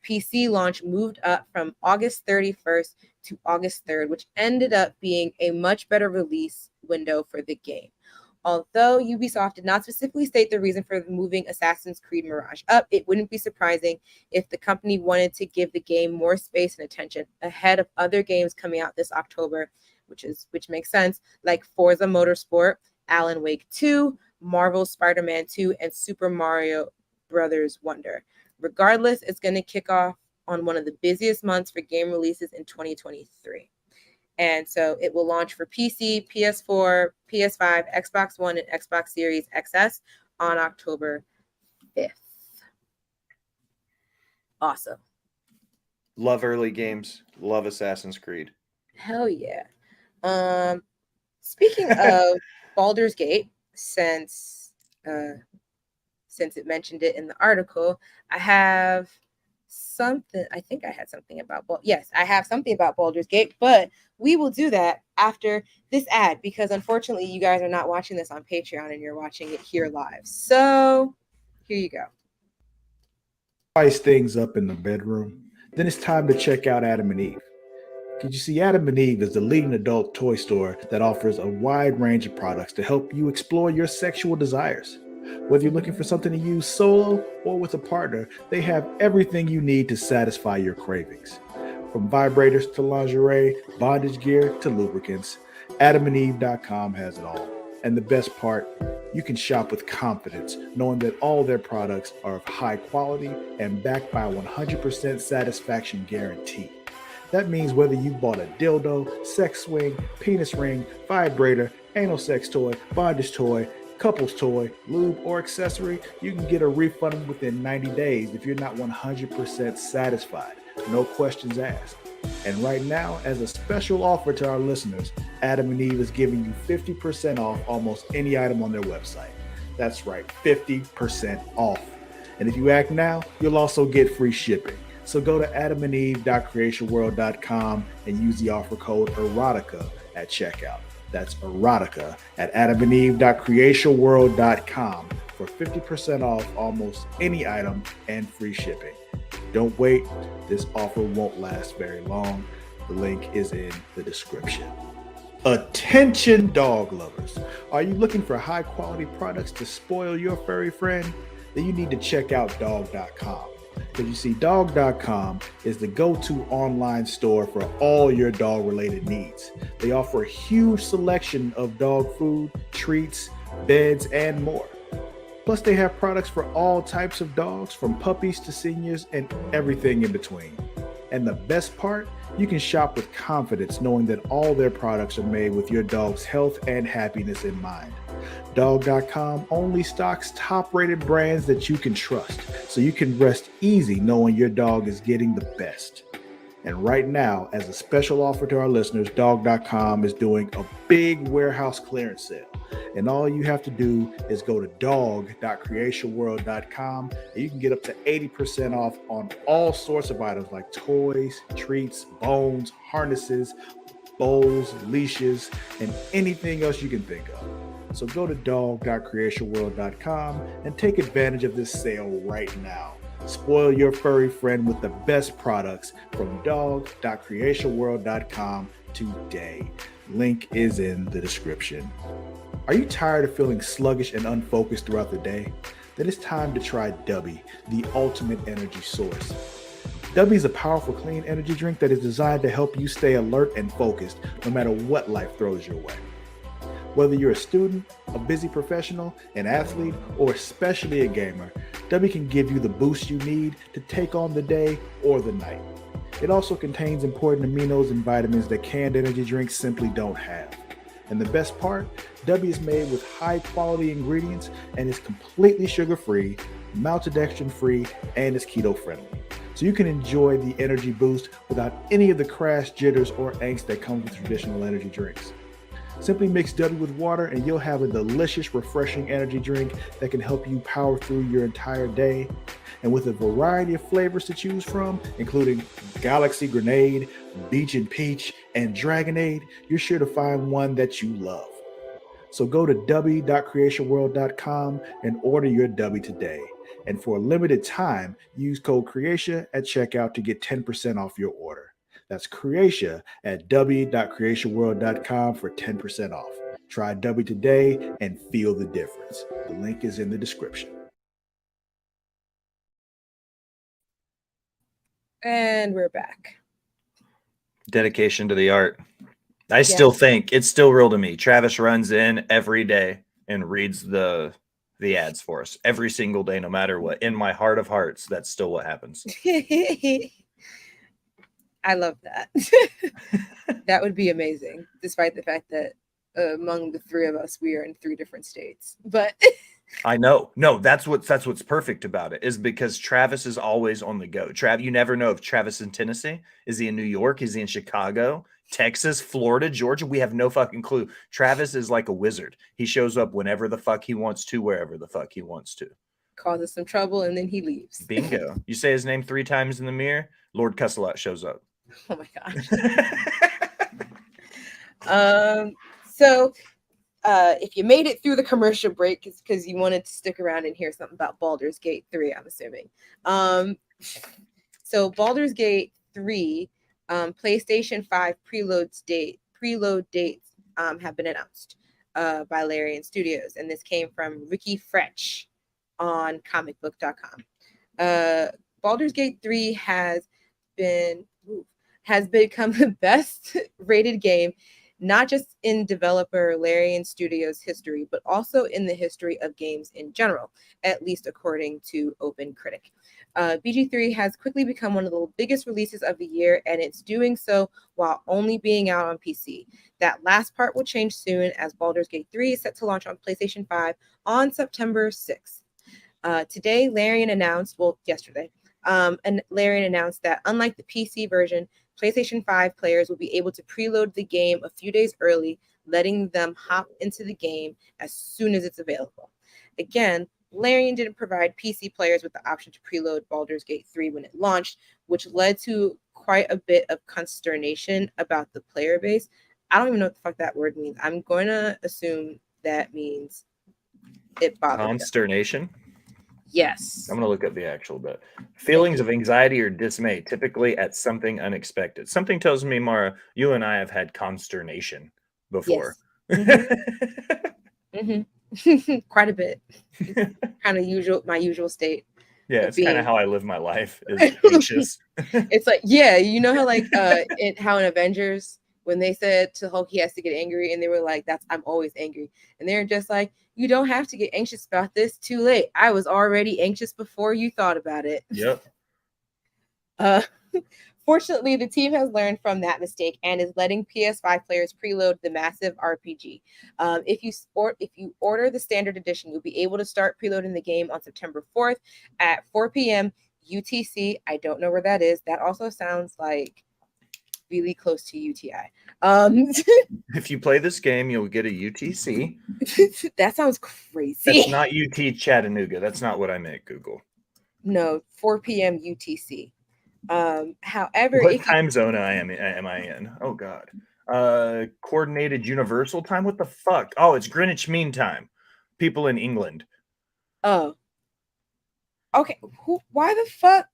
PC launch moved up from August 31st to August 3rd, which ended up being a much better release window for the game. Although Ubisoft did not specifically state the reason for moving Assassin's Creed Mirage up, it wouldn't be surprising if the company wanted to give the game more space and attention ahead of other games coming out this October, which makes sense, like Forza Motorsport, Alan Wake 2, Marvel's Spider-Man 2, and Super Mario Brothers Wonder. Regardless, it's going to kick off on one of the busiest months for game releases in 2023. And so it will launch for PC, PS4, PS5, Xbox One, and Xbox Series XS on October 5th. Awesome. Love early games. Love Assassin's Creed. Hell yeah. Speaking of Baldur's Gate, since it mentioned it in the article, I have something. I think I had something about I have something about Baldur's Gate, but we will do that after this ad, because unfortunately you guys are not watching this on Patreon and you're watching it here live. So here you go. Spice things up in the bedroom, then it's time to check out Adam and Eve. Because you see, Adam and Eve is the leading adult toy store that offers a wide range of products to help you explore your sexual desires. Whether you're looking for something to use solo or with a partner, they have everything you need to satisfy your cravings. From vibrators to lingerie, bondage gear to lubricants, AdamandEve.com has it all. And the best part, you can shop with confidence, knowing that all their products are of high quality and backed by a 100% satisfaction guarantee. That means whether you bought a dildo, sex swing, penis ring, vibrator, anal sex toy, bondage toy, couples toy, lube, or accessory, you can get a refund within 90 days if you're not 100% satisfied. No questions asked. And right now, as a special offer to our listeners, Adam and Eve is giving you 50% off almost any item on their website. That's right, 50% off. And if you act now, you'll also get free shipping. So go to adamandeve.creationworld.com and use the offer code erotica at checkout. That's erotica at adamandeve.creationworld.com for 50% off almost any item and free shipping. Don't wait. This offer won't last very long. The link is in the description. Attention dog lovers. Are you looking for high quality products to spoil your furry friend? Then you need to check out dog.com. Because you see, dog.com is the go-to online store for all your dog-related needs. They offer a huge selection of dog food, treats, beds, and more. Plus, they have products for all types of dogs, from puppies to seniors and everything in between. And the best part, you can shop with confidence knowing that all their products are made with your dog's health and happiness in mind. Dog.com only stocks top-rated brands that you can trust, so you can rest easy knowing your dog is getting the best. And right now, as a special offer to our listeners, Dog.com is doing a big warehouse clearance sale. And all you have to do is go to dog.creationworld.com and you can get up to 80% off on all sorts of items like toys, treats, bones, harnesses, bowls, leashes, and anything else you can think of. So go to dog.creationworld.com and take advantage of this sale right now. Spoil your furry friend with the best products from dog.creationworld.com today. Link is in the description. Are you tired of feeling sluggish and unfocused throughout the day? Then it's time to try Dubby, the ultimate energy source. Dubby is a powerful, clean energy drink that is designed to help you stay alert and focused no matter what life throws your way. Whether you're a student, a busy professional, an athlete, or especially a gamer, Dubby can give you the boost you need to take on the day or the night. It also contains important aminos and vitamins that canned energy drinks simply don't have. And the best part, Dubby is made with high quality ingredients and is completely sugar-free, maltodextrin-free, and is keto-friendly. So you can enjoy the energy boost without any of the crash, jitters, or angst that comes with traditional energy drinks. Simply mix Dubby with water and you'll have a delicious, refreshing energy drink that can help you power through your entire day. And with a variety of flavors to choose from, including Galaxy Grenade, Beach and Peach, and Dragonade, you're sure to find one that you love. So go to dubby.creationworld.com and order your Dubby today. And for a limited time, use code Creatia at checkout to get 10% off your order. That's Creatia at dubby.creationworld.com for 10% off. Try Dubby today and feel the difference. The link is in the description. And we're back. Dedication to the art. I still think it's still real to me. Travis runs in every day and reads the ads for us every single day, no matter what. In my heart of hearts, that's still what happens. I love that. That would be amazing, despite the fact that among the three of us, we are in 3 different states. But I know. No, that's what's perfect about it, is because Travis is always on the go. You never know if Travis is in Tennessee. Is he in New York? Is he in Chicago? Texas, Florida, Georgia? We have no fucking clue. Travis is like a wizard. He shows up whenever the fuck he wants to, wherever the fuck he wants to. Causes some trouble and then he leaves. Bingo. You say his name 3 times in the mirror, Lord Cusselot shows up. Oh my gosh. So if you made it through the commercial break, it's because you wanted to stick around and hear something about Baldur's Gate 3, I'm assuming. So Baldur's Gate 3 PlayStation 5 preload dates have been announced by Larian Studios, and this came from Ricky Fretch on comicbook.com. Baldur's Gate 3 has become the best rated game, not just in developer Larian Studios history, but also in the history of games in general, at least according to OpenCritic. BG3 has quickly become one of the biggest releases of the year, and it's doing so while only being out on PC. That last part will change soon, as Baldur's Gate 3 is set to launch on PlayStation 5 on September 6th. Today, Larian announced, yesterday, and Larian announced that unlike the PC version, PlayStation 5 players will be able to preload the game a few days early, letting them hop into the game as soon as it's available. Again, Larian didn't provide PC players with the option to preload Baldur's Gate 3 when it launched, which led to quite a bit of consternation about the player base. I don't even know what the fuck that word means. I'm going to assume that means it bothered consternation. Them. Yes. I'm going to look up the actual bit. Feelings of anxiety or dismay, typically at something unexpected. Something tells me, Mara, you and I have had consternation before. Yes. Mm-hmm. Quite a bit. Kind of my usual state. Yeah, it's kind of how I live my life, is anxious. It's like, yeah, you know how like how in Avengers, when they said to Hulk he has to get angry, and they were like, I'm always angry. And they're just like, you don't have to get anxious about this. Too late. I was already anxious before you thought about it. Yep. Fortunately, the team has learned from that mistake and is letting PS5 players preload the massive RPG. If you order the standard edition, you'll be able to start preloading the game on September 4th at 4 p.m. UTC. I don't know where that is. That also sounds like really close to UTI. If you play this game, you'll get a UTC. That sounds crazy. That's not UT Chattanooga. That's not what I meant, Google. No, 4 p.m. UTC. However, What if time zone am I in? Oh God. Coordinated universal time. What the fuck? Oh, it's Greenwich Mean Time. People in England. oh, okay. Why the fuck?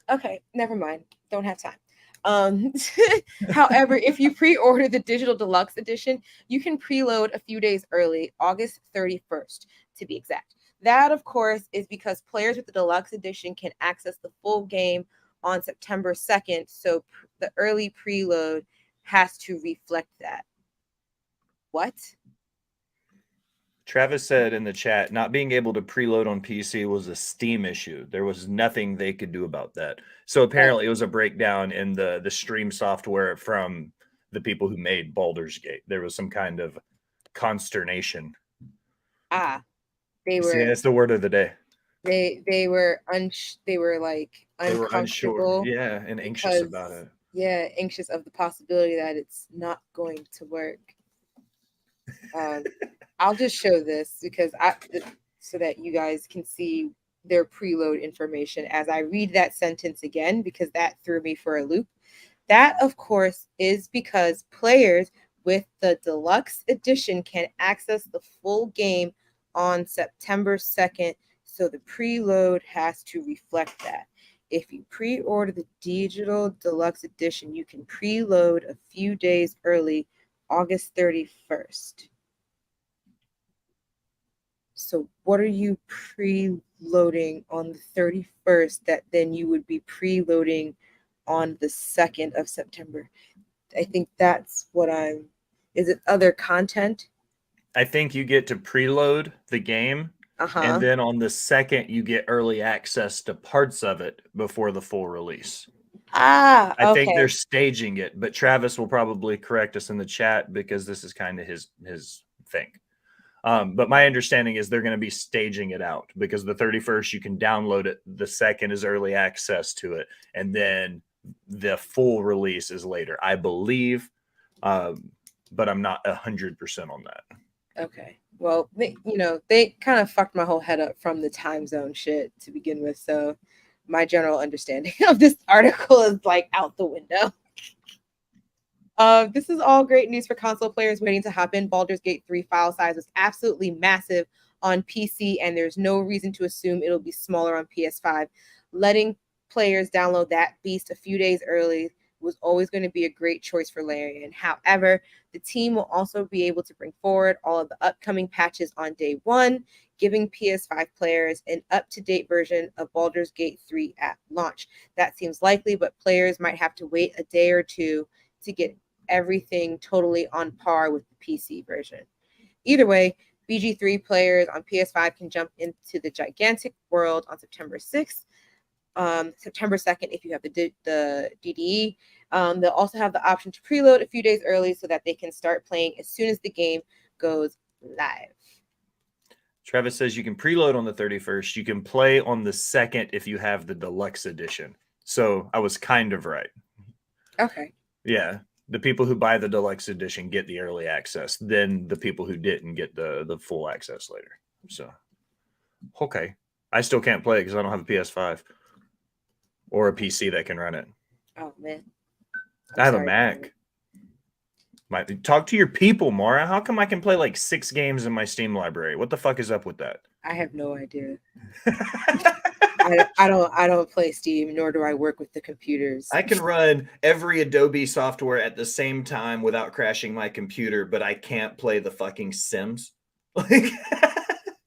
Okay, never mind. Don't have time. However, if you pre-order the digital deluxe edition, you can preload a few days early, August 31st to be exact. That, of course, is because players with the deluxe edition can access the full game on September 2nd, so the early preload has to reflect that. What? Travis said in the chat, not being able to preload on PC was a Steam issue. There was nothing they could do about that. So apparently it was a breakdown in the stream software from the people who made Baldur's Gate. There was some kind of consternation. They were. See, that's the word of the day. They were like uncomfortable. They were unsure, yeah, and anxious about it. Yeah, anxious of the possibility that it's not going to work. I'll just show this because so that you guys can see their preload information as I read that sentence again, because that threw me for a loop. That, of course, is because players with the deluxe edition can access the full game on September 2nd, so the preload has to reflect that. If you pre-order the digital deluxe edition, you can preload a few days early, August 31st. So what are you preloading on the 31st that then you would be preloading on the 2nd of September? I think that's what is it other content? I think you get to preload the game, and then on the 2nd, you get early access to parts of it before the full release. Okay. I think they're staging it, but Travis will probably correct us in the chat because this is kind of his thing. But my understanding is they're going to be staging it out because the 31st you can download it, the 2nd is early access to it, and then the full release is later, I believe. But I'm not 100% on that. Okay. Well, they kind of fucked my whole head up from the time zone shit to begin with, so my general understanding of this article is like out the window. This is all great news for console players waiting to hop in. Baldur's Gate 3 file size was absolutely massive on PC, and there's no reason to assume it'll be smaller on PS5. Letting players download that beast a few days early was always going to be a great choice for Larian. However, the team will also be able to bring forward all of the upcoming patches on day one, giving PS5 players an up-to-date version of Baldur's Gate 3 at launch. That seems likely, but players might have to wait a day or two to get everything totally on par with the PC version. Either way, BG3 players on PS5 can jump into the gigantic world on September 6th. September 2nd, if you have the DDE. They'll also have the option to preload a few days early so that they can start playing as soon as the game goes live. Travis says you can preload on the 31st. You can play on the 2nd if you have the deluxe edition. So I was kind of right. Okay. Yeah. The people who buy the deluxe edition get the early access. Then the people who didn't get the full access later. So, okay. I still can't play because I don't have a PS5 or a PC that can run it. Oh, man. I have a Mac. Talk to your people, Mara. How come I can play like 6 games in my Steam library? What the fuck is up with that? I have no idea. I don't play Steam, nor do I work with the computers. I can run every Adobe software at the same time without crashing my computer, but I can't play the fucking Sims.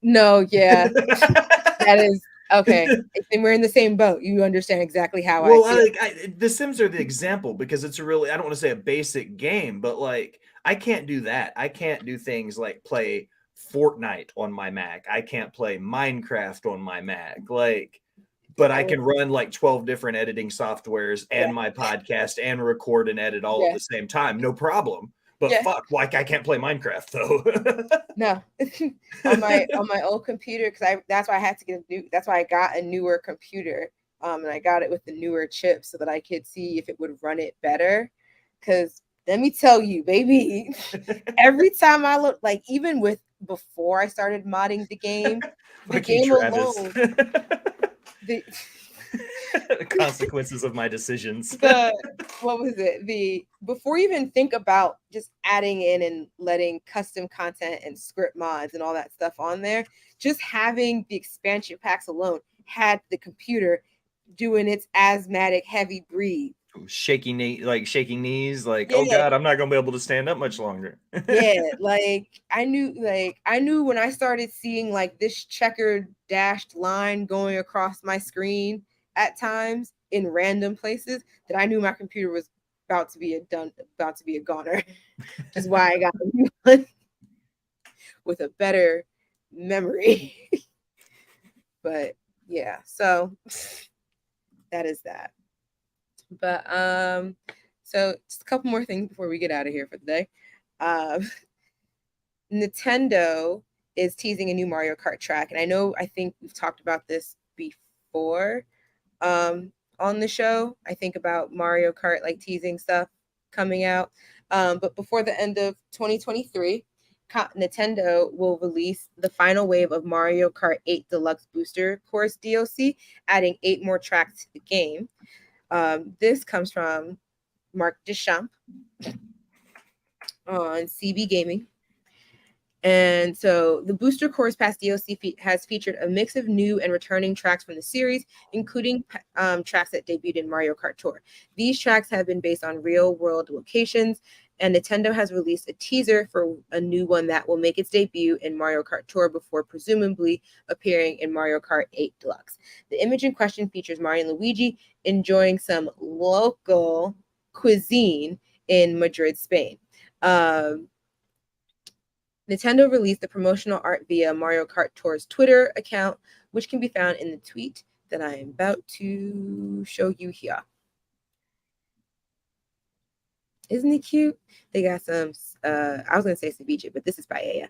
No, yeah. That is okay. And we're in the same boat. You understand exactly how I feel. The Sims are the example because it's a really, I don't want to say a basic game, but like I can't do that. I can't do things like play Fortnite on my Mac. I can't play Minecraft on my Mac. But I can run like 12 different editing softwares and my podcast and record and edit all at the same time. No problem. But fuck, like I can't play Minecraft though. No, on my old computer, because that's why I had to get that's why I got a newer computer. And I got it with the newer chip so that I could see if it would run it better. Because let me tell you, baby, every time I look, like even with before I started modding the game Travis. alone, the consequences of my decisions. What was it? Before you even think about just adding in and letting custom content and script mods and all that stuff on there, just having the expansion packs alone had the computer doing its asthmatic heavy breathe. Shaking knees, like, oh God, I'm not gonna be able to stand up much longer. Yeah, I knew when I started seeing like this checkered dashed line going across my screen at times in random places that I knew my computer was about to be a goner. Which is why I got a new one with a better memory. But yeah, so that is that. But so just a couple more things before we get out of here for the day. Nintendo is teasing a new Mario Kart track, and I think we've talked about this before on the show. I think about Mario Kart like teasing stuff coming out, but before the end of 2023, Nintendo will release the final wave of Mario Kart 8 Deluxe Booster Course DLC, adding 8 more tracks to the game. This comes from Mark Deschamps on CB Gaming. And so the Booster Course Pass DLC has featured a mix of new and returning tracks from the series, including tracks that debuted in Mario Kart Tour. These tracks have been based on real-world locations, and Nintendo has released a teaser for a new one that will make its debut in Mario Kart Tour before presumably appearing in Mario Kart 8 Deluxe. The image in question features Mario and Luigi enjoying some local cuisine in Madrid, Spain. Nintendo released the promotional art via Mario Kart Tour's Twitter account, which can be found in the tweet that I am about to show you here. Isn't he cute? They got some, I was going to say ceviche, but this is paella.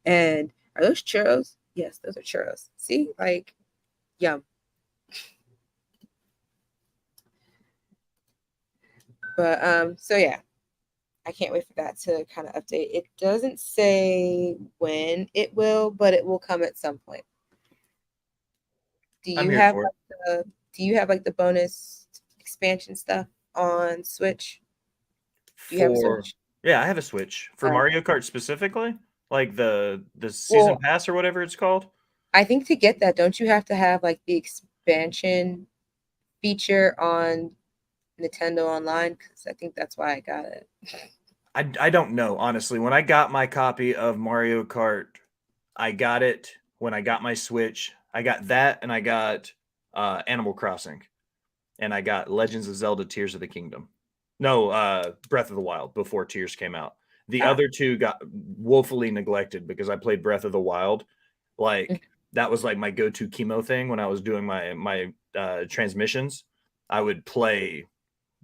And are those churros? Yes, those are churros. See, like, yum. But, so yeah. I can't wait for that to kind of update. It doesn't say when it will, but it will come at some point. Do you have like the bonus expansion stuff on Switch? Do you have a Switch? Yeah, I have a Switch for Mario Kart specifically, like the season pass or whatever it's called. I think to get that, don't you have to have like the expansion feature on Nintendo Online? Because I think that's why I got it. I don't know, honestly. When I got my copy of Mario Kart, I got it when I got my Switch. I got that, and I got Animal Crossing, and I got Legends of Zelda: Tears of the Kingdom. No, Breath of the Wild before Tears came out. The other two got woefully neglected because I played Breath of the Wild. Like that was like my go-to chemo thing when I was doing my transmissions. I would play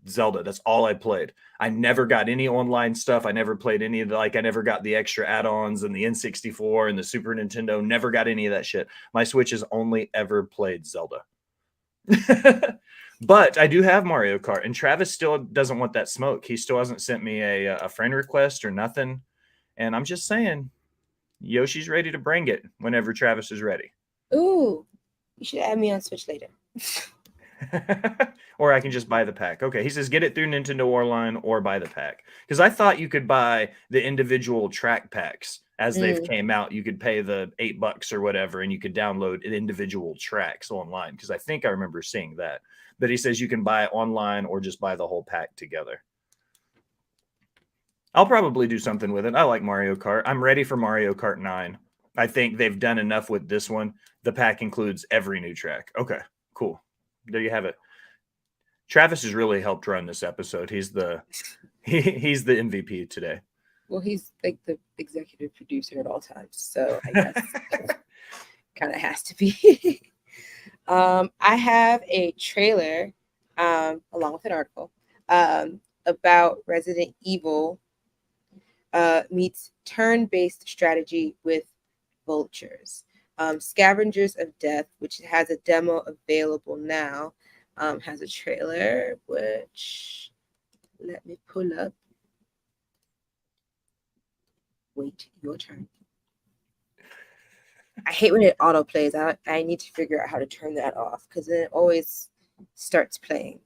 Zelda. That's all I played. I never got any online stuff. I never played any of the, I never got the extra add-ons and the N64 and the Super Nintendo. Never got any of that shit. My Switch has only ever played Zelda. But I do have Mario Kart, and Travis still doesn't want that smoke. He still hasn't sent me a friend request or nothing. And I'm just saying, Yoshi's ready to bring it whenever Travis is ready. Ooh, you should add me on Switch later. Or I can just buy the pack. Okay, he says get it through Nintendo Online or buy the pack. Because I thought you could buy the individual track packs as they've came out. You could pay the $8 or whatever, and you could download individual tracks online. Because I think I remember seeing that. But he says you can buy it online or just buy the whole pack together. I'll probably do something with it. I like Mario Kart. I'm ready for Mario Kart 9. I think they've done enough with this one. The pack includes every new track. Okay, cool. There you have it. Travis has really helped run this episode. He's the MVP today. Well, he's like the executive producer at all times, so I guess kind of has to be. I have a trailer along with an article about Resident Evil meets turn-based strategy with vultures. Scavengers of Death, which has a demo available now, has a trailer, which let me pull up. Wait, your turn. I hate when it auto plays. I need to figure out how to turn that off because it always starts playing.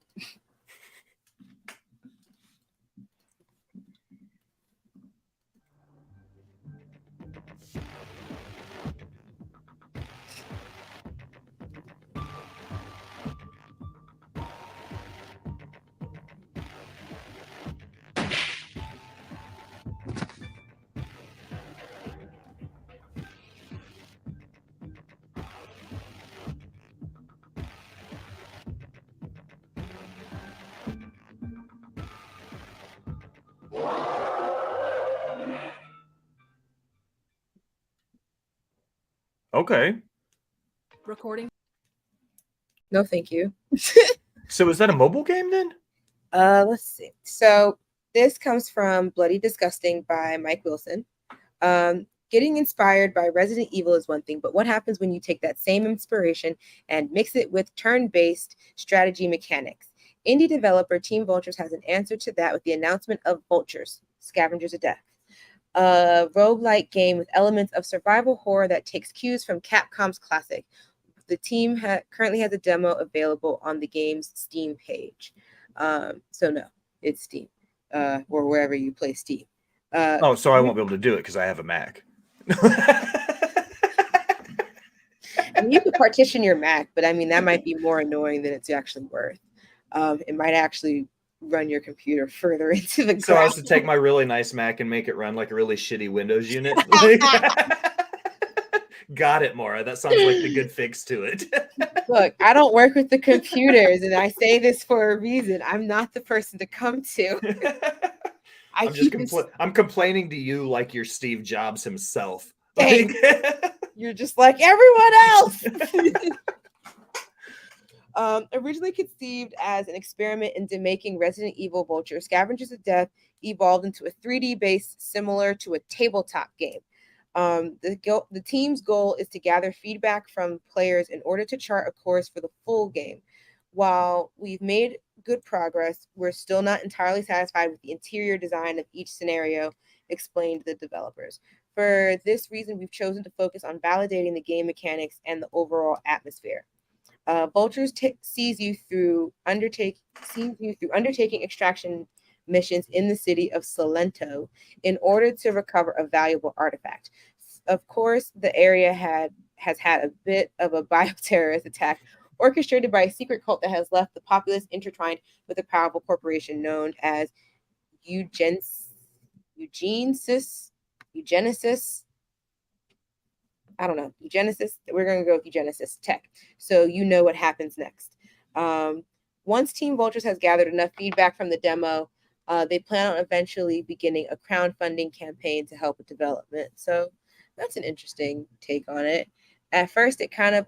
Okay. Recording. No, thank you. So is that a mobile game then? Let's see. So this comes from Bloody Disgusting by Mike Wilson. Getting inspired by Resident Evil is one thing, but what happens when you take that same inspiration and mix it with turn-based strategy mechanics? Indie developer Team Vultures has an answer to that with the announcement of Vultures, Scavengers of Death, a roguelike game with elements of survival horror that takes cues from Capcom's classic. The team currently has a demo available on the game's Steam page. So no, it's Steam, or wherever you play Steam. So I won't be able to do it because I have a Mac. I mean, you could partition your Mac, but I mean that might be more annoying than it's actually worth. It might actually run your computer further into the ground. So I was to take my really nice Mac and make it run like a really shitty Windows unit. Got it, Maura. That sounds like the good fix to it. Look, I don't work with the computers, and I say this for a reason. I'm not the person to come to. I'm complaining to you like you're Steve Jobs himself. Hey, you're just like everyone else. Originally conceived as an experiment into making Resident Evil Vulture, Scavengers of Death evolved into a 3D base similar to a tabletop game. The team's goal is to gather feedback from players in order to chart a course for the full game. While we've made good progress, we're still not entirely satisfied with the interior design of each scenario, explained the developers. For this reason, we've chosen to focus on validating the game mechanics and the overall atmosphere. Vultures sees you through undertaking extraction missions in the city of Salento in order to recover a valuable artifact. Of course, the area has had a bit of a bioterrorist attack orchestrated by a secret cult that has left the populace intertwined with a powerful corporation known as Eugenesis. I don't know, Eugenesis. We're going to go with Eugenesis Tech. So you know what happens next. Once Team Vultures has gathered enough feedback from the demo, they plan on eventually beginning a crowdfunding campaign to help with development. So that's an interesting take on it. At first, it kind of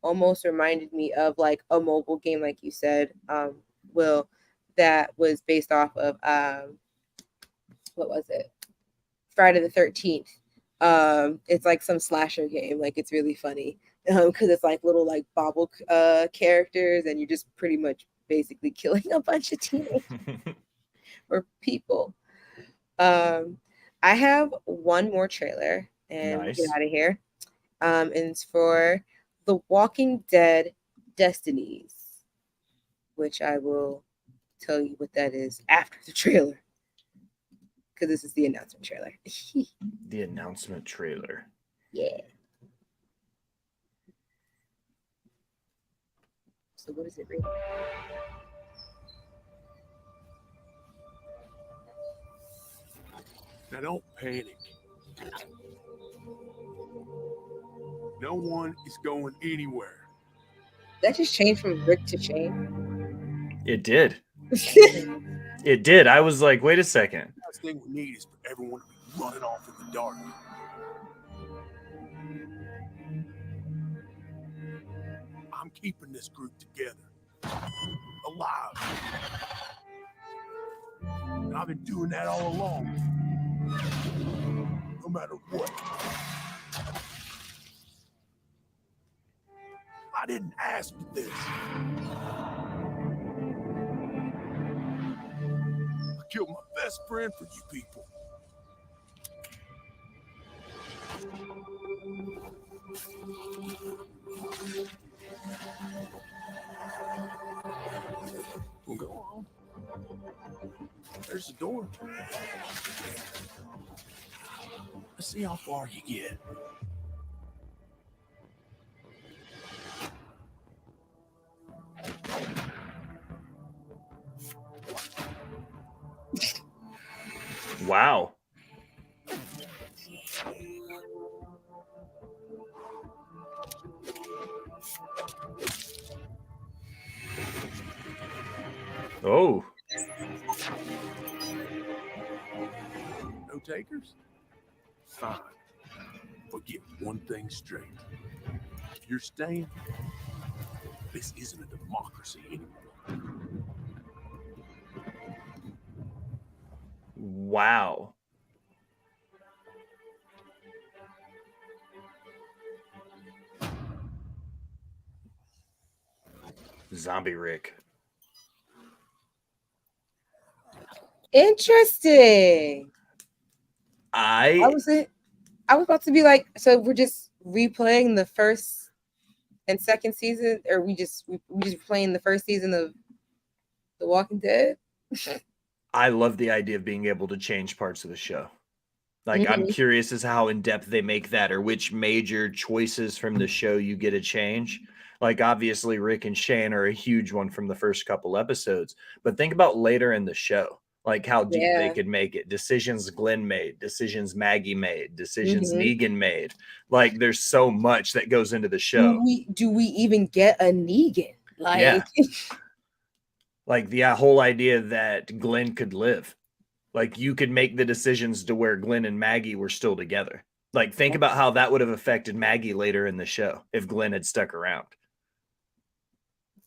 almost reminded me of like a mobile game, like you said, Will, that was based off of, what was it? Friday the 13th. It's like some slasher game. Like it's really funny because it's like little like bobble characters, and you're just pretty much basically killing a bunch of teenagers or people. I have one more trailer, and Nice. we'll get out of here. And it's for The Walking Dead Destinies, which I will tell you what that is after the trailer, because this is the announcement trailer. The announcement trailer. Yeah. So what is it reading? Now don't panic. No one is going anywhere. That just changed from Rick to Shane. It did. It did. I was like, wait a second. The last thing we need is for everyone to be running off in the dark. I'm keeping this group together, alive. And I've been doing that all along. No matter what. I didn't ask for this. I killed my best friend for you people. Well, go on. There's the door. Let's see how far you get. Wow. Oh. No takers? Fine. But get one thing straight. If you're staying, this isn't a democracy anymore. Wow. Zombie Rick. Interesting. I was about to be like, so we're just replaying the first and second season, or we just playing the first season of The Walking Dead? I love the idea of being able to change parts of the show. Like, I'm curious as to how in depth they make that, or which major choices from the show you get to change. Like, obviously, Rick and Shane are a huge one from the first couple episodes, but think about later in the show, like how deep they could make it. Decisions Glenn made, decisions Maggie made, decisions Negan made. Like, there's so much that goes into the show. Do we even get a Negan? Like, yeah. Like the whole idea that Glenn could live. Like, you could make the decisions to where Glenn and Maggie were still together. Like, think about how that would have affected Maggie later in the show if Glenn had stuck around.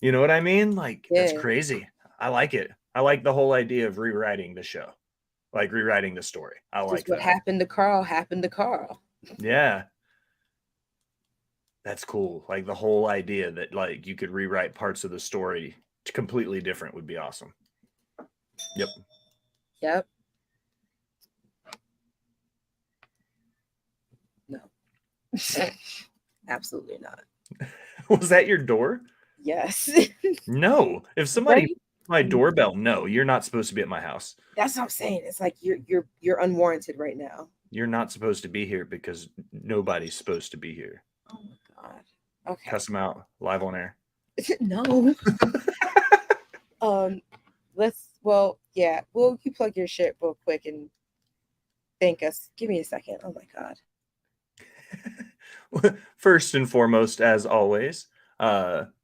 You know what I mean? Like, that's crazy. I like it. I like the whole idea of rewriting the show, like rewriting the story. I like that. What happened to Carl happened to Carl. Yeah. That's cool. Like, the whole idea that, like, you could rewrite parts of the story to completely different would be awesome. Yep. Yep. No. Absolutely not. Was that your door? Yes. No. If somebody my doorbell, no, you're not supposed to be at my house. That's what I'm saying. It's like you're unwarranted right now. You're not supposed to be here because nobody's supposed to be here. Oh my god. Okay. Cuss them out live on air. No. Will you plug your shit real quick and thank us? Give me a second. Oh my god. First and foremost, as always,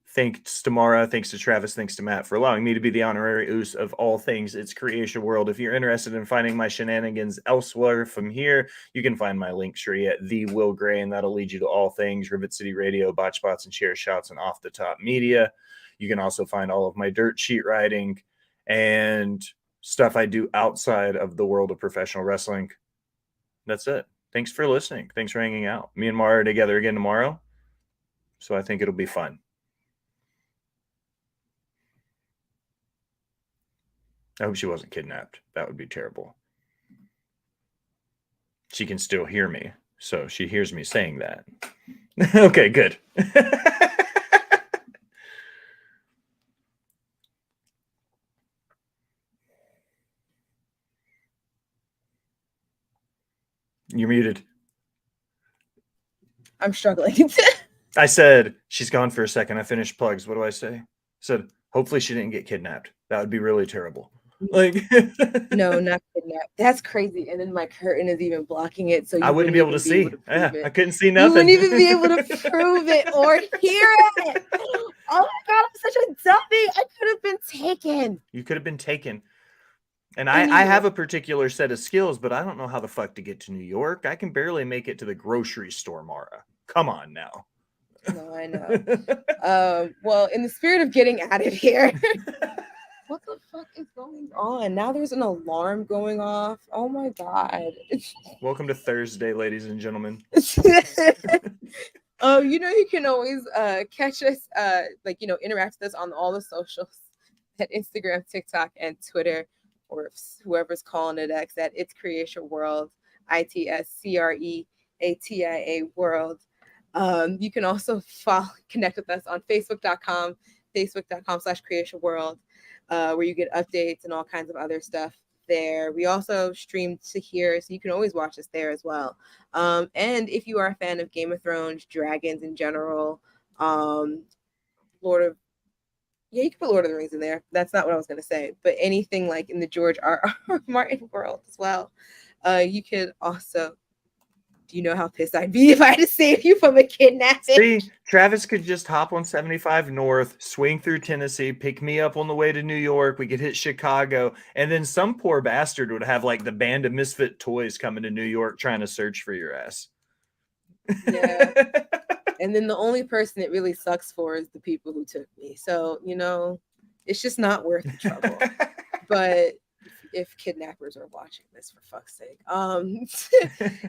thanks to Mara, thanks to Travis, thanks to Matt for allowing me to be the honorary oos of all things It's Creatia World. If you're interested in finding my shenanigans elsewhere from here, you can find my link tree at the Will Gray, and that'll lead you to all things Rivet City Radio, Botch Bots and Share Shots, and Off the Top Media. You can also find all of my dirt sheet writing and stuff I do outside of the world of professional wrestling. That's it. Thanks for listening. Thanks for hanging out. Me and Mara are together again tomorrow, so I think it'll be fun. I hope she wasn't kidnapped. That would be terrible. She can still hear me, so she hears me saying that. Okay, good. You're muted. I'm struggling. I said, she's gone for a second. I finished plugs. What do I say? I said, hopefully she didn't get kidnapped. That would be really terrible. Like, no, not kidnapped. That's crazy. And then my curtain is even blocking it, so I wouldn't be able to see. I couldn't see nothing. You wouldn't even be able to prove it or hear it. Oh my god, I'm such a dummy. I could have been taken. You could have been taken. And I have a particular set of skills, but I don't know how the fuck to get to New York. I can barely make it to the grocery store, Mara. Come on now. No, I know. Well, in the spirit of getting out of here. What the fuck is going on? Now there's an alarm going off. Oh my god. Welcome to Thursday, ladies and gentlemen. You can always catch us, interact with us on all the socials at Instagram, TikTok, and Twitter, or whoever's calling it X, at It's Creatia World, ITSCREATIA World. You can also connect with us on Facebook.com/Creatia World, where you get updates and all kinds of other stuff there. We also stream to here, so you can always watch us there as well. And if you are a fan of Game of Thrones, dragons in general, you can put Lord of the Rings in there. That's not what I was going to say, but anything like in the George R.R. Martin world as well. You could also, do you know how pissed I'd be if I had to save you from a kidnapping? See, Travis could just hop on 75 North, swing through Tennessee, pick me up on the way to New York. We could hit Chicago, and then some poor bastard would have like the band of misfit toys coming to New York trying to search for your ass. Yeah. And then the only person it really sucks for is the people who took me. So, it's just not worth the trouble. But if kidnappers are watching this, for fuck's sake.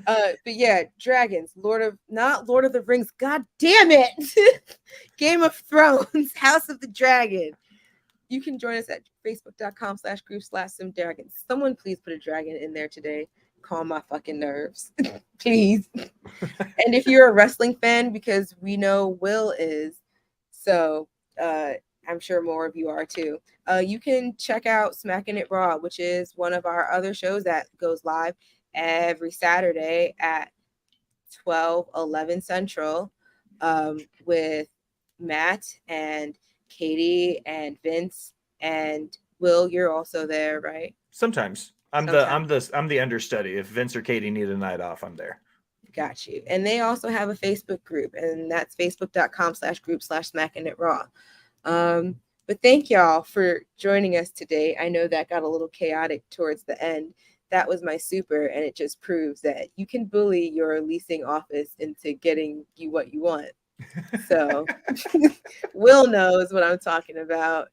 But yeah, dragons, not Lord of the Rings, god damn it. Game of Thrones, House of the Dragon. You can join us at facebook.com/group/SimDragons. Someone please put a dragon in there today. Calm my fucking nerves. Please. And if you're a wrestling fan, because we know Will is, so I'm sure more of you are too. You can check out Smacking It Raw, which is one of our other shows that goes live every Saturday at 12/11 Central, with Matt and Katie and Vince and Will. You're also there, right? Sometimes. I'm the understudy. If Vince or Katie need a night off, I'm there. Got you. And they also have a Facebook group, and that's facebook.com/group/SmackingItRaw. But thank y'all for joining us today. I know that got a little chaotic towards the end. That was my super, and it just proves that you can bully your leasing office into getting you what you want. So Will knows what I'm talking about.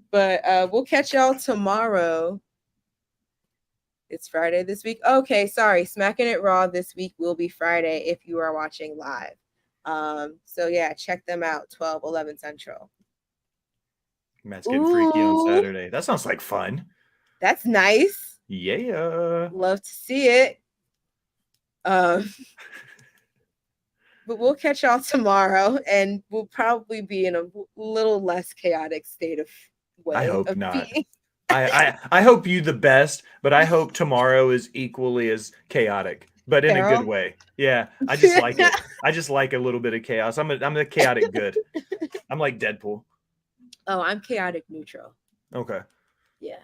But we'll catch y'all tomorrow. It's Friday this week. Okay, sorry. Smacking It Raw this week will be Friday if you are watching live. So yeah, check them out, 12/11 Central. Matt's getting freaky on Saturday. That sounds like fun. That's nice. Yeah. Love to see it. But we'll catch y'all tomorrow, and we'll probably be in a little less chaotic state of way. I hope not. I hope you the best, but I hope tomorrow is equally as chaotic, but in a good way. Yeah, I just like it. I just like a little bit of chaos. I'm a chaotic good. I'm like Deadpool. Oh, I'm chaotic neutral. Okay. Yeah.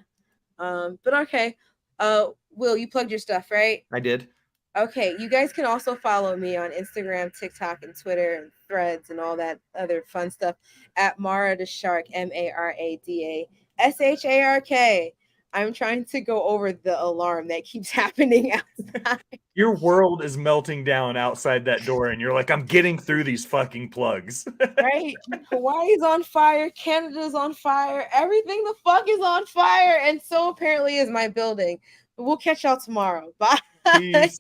But okay. Will, you plugged your stuff, right? I did. Okay, you guys can also follow me on Instagram, TikTok, and Twitter, and Threads, and all that other fun stuff at Mara the Shark, MARADASHARK. I'm trying to go over the alarm that keeps happening outside. Your world is melting down outside that door, and you're like, I'm getting through these fucking plugs. Right? Hawaii's on fire, Canada's on fire, everything the fuck is on fire, and so apparently is my building. But we'll catch y'all tomorrow. Bye. Peace.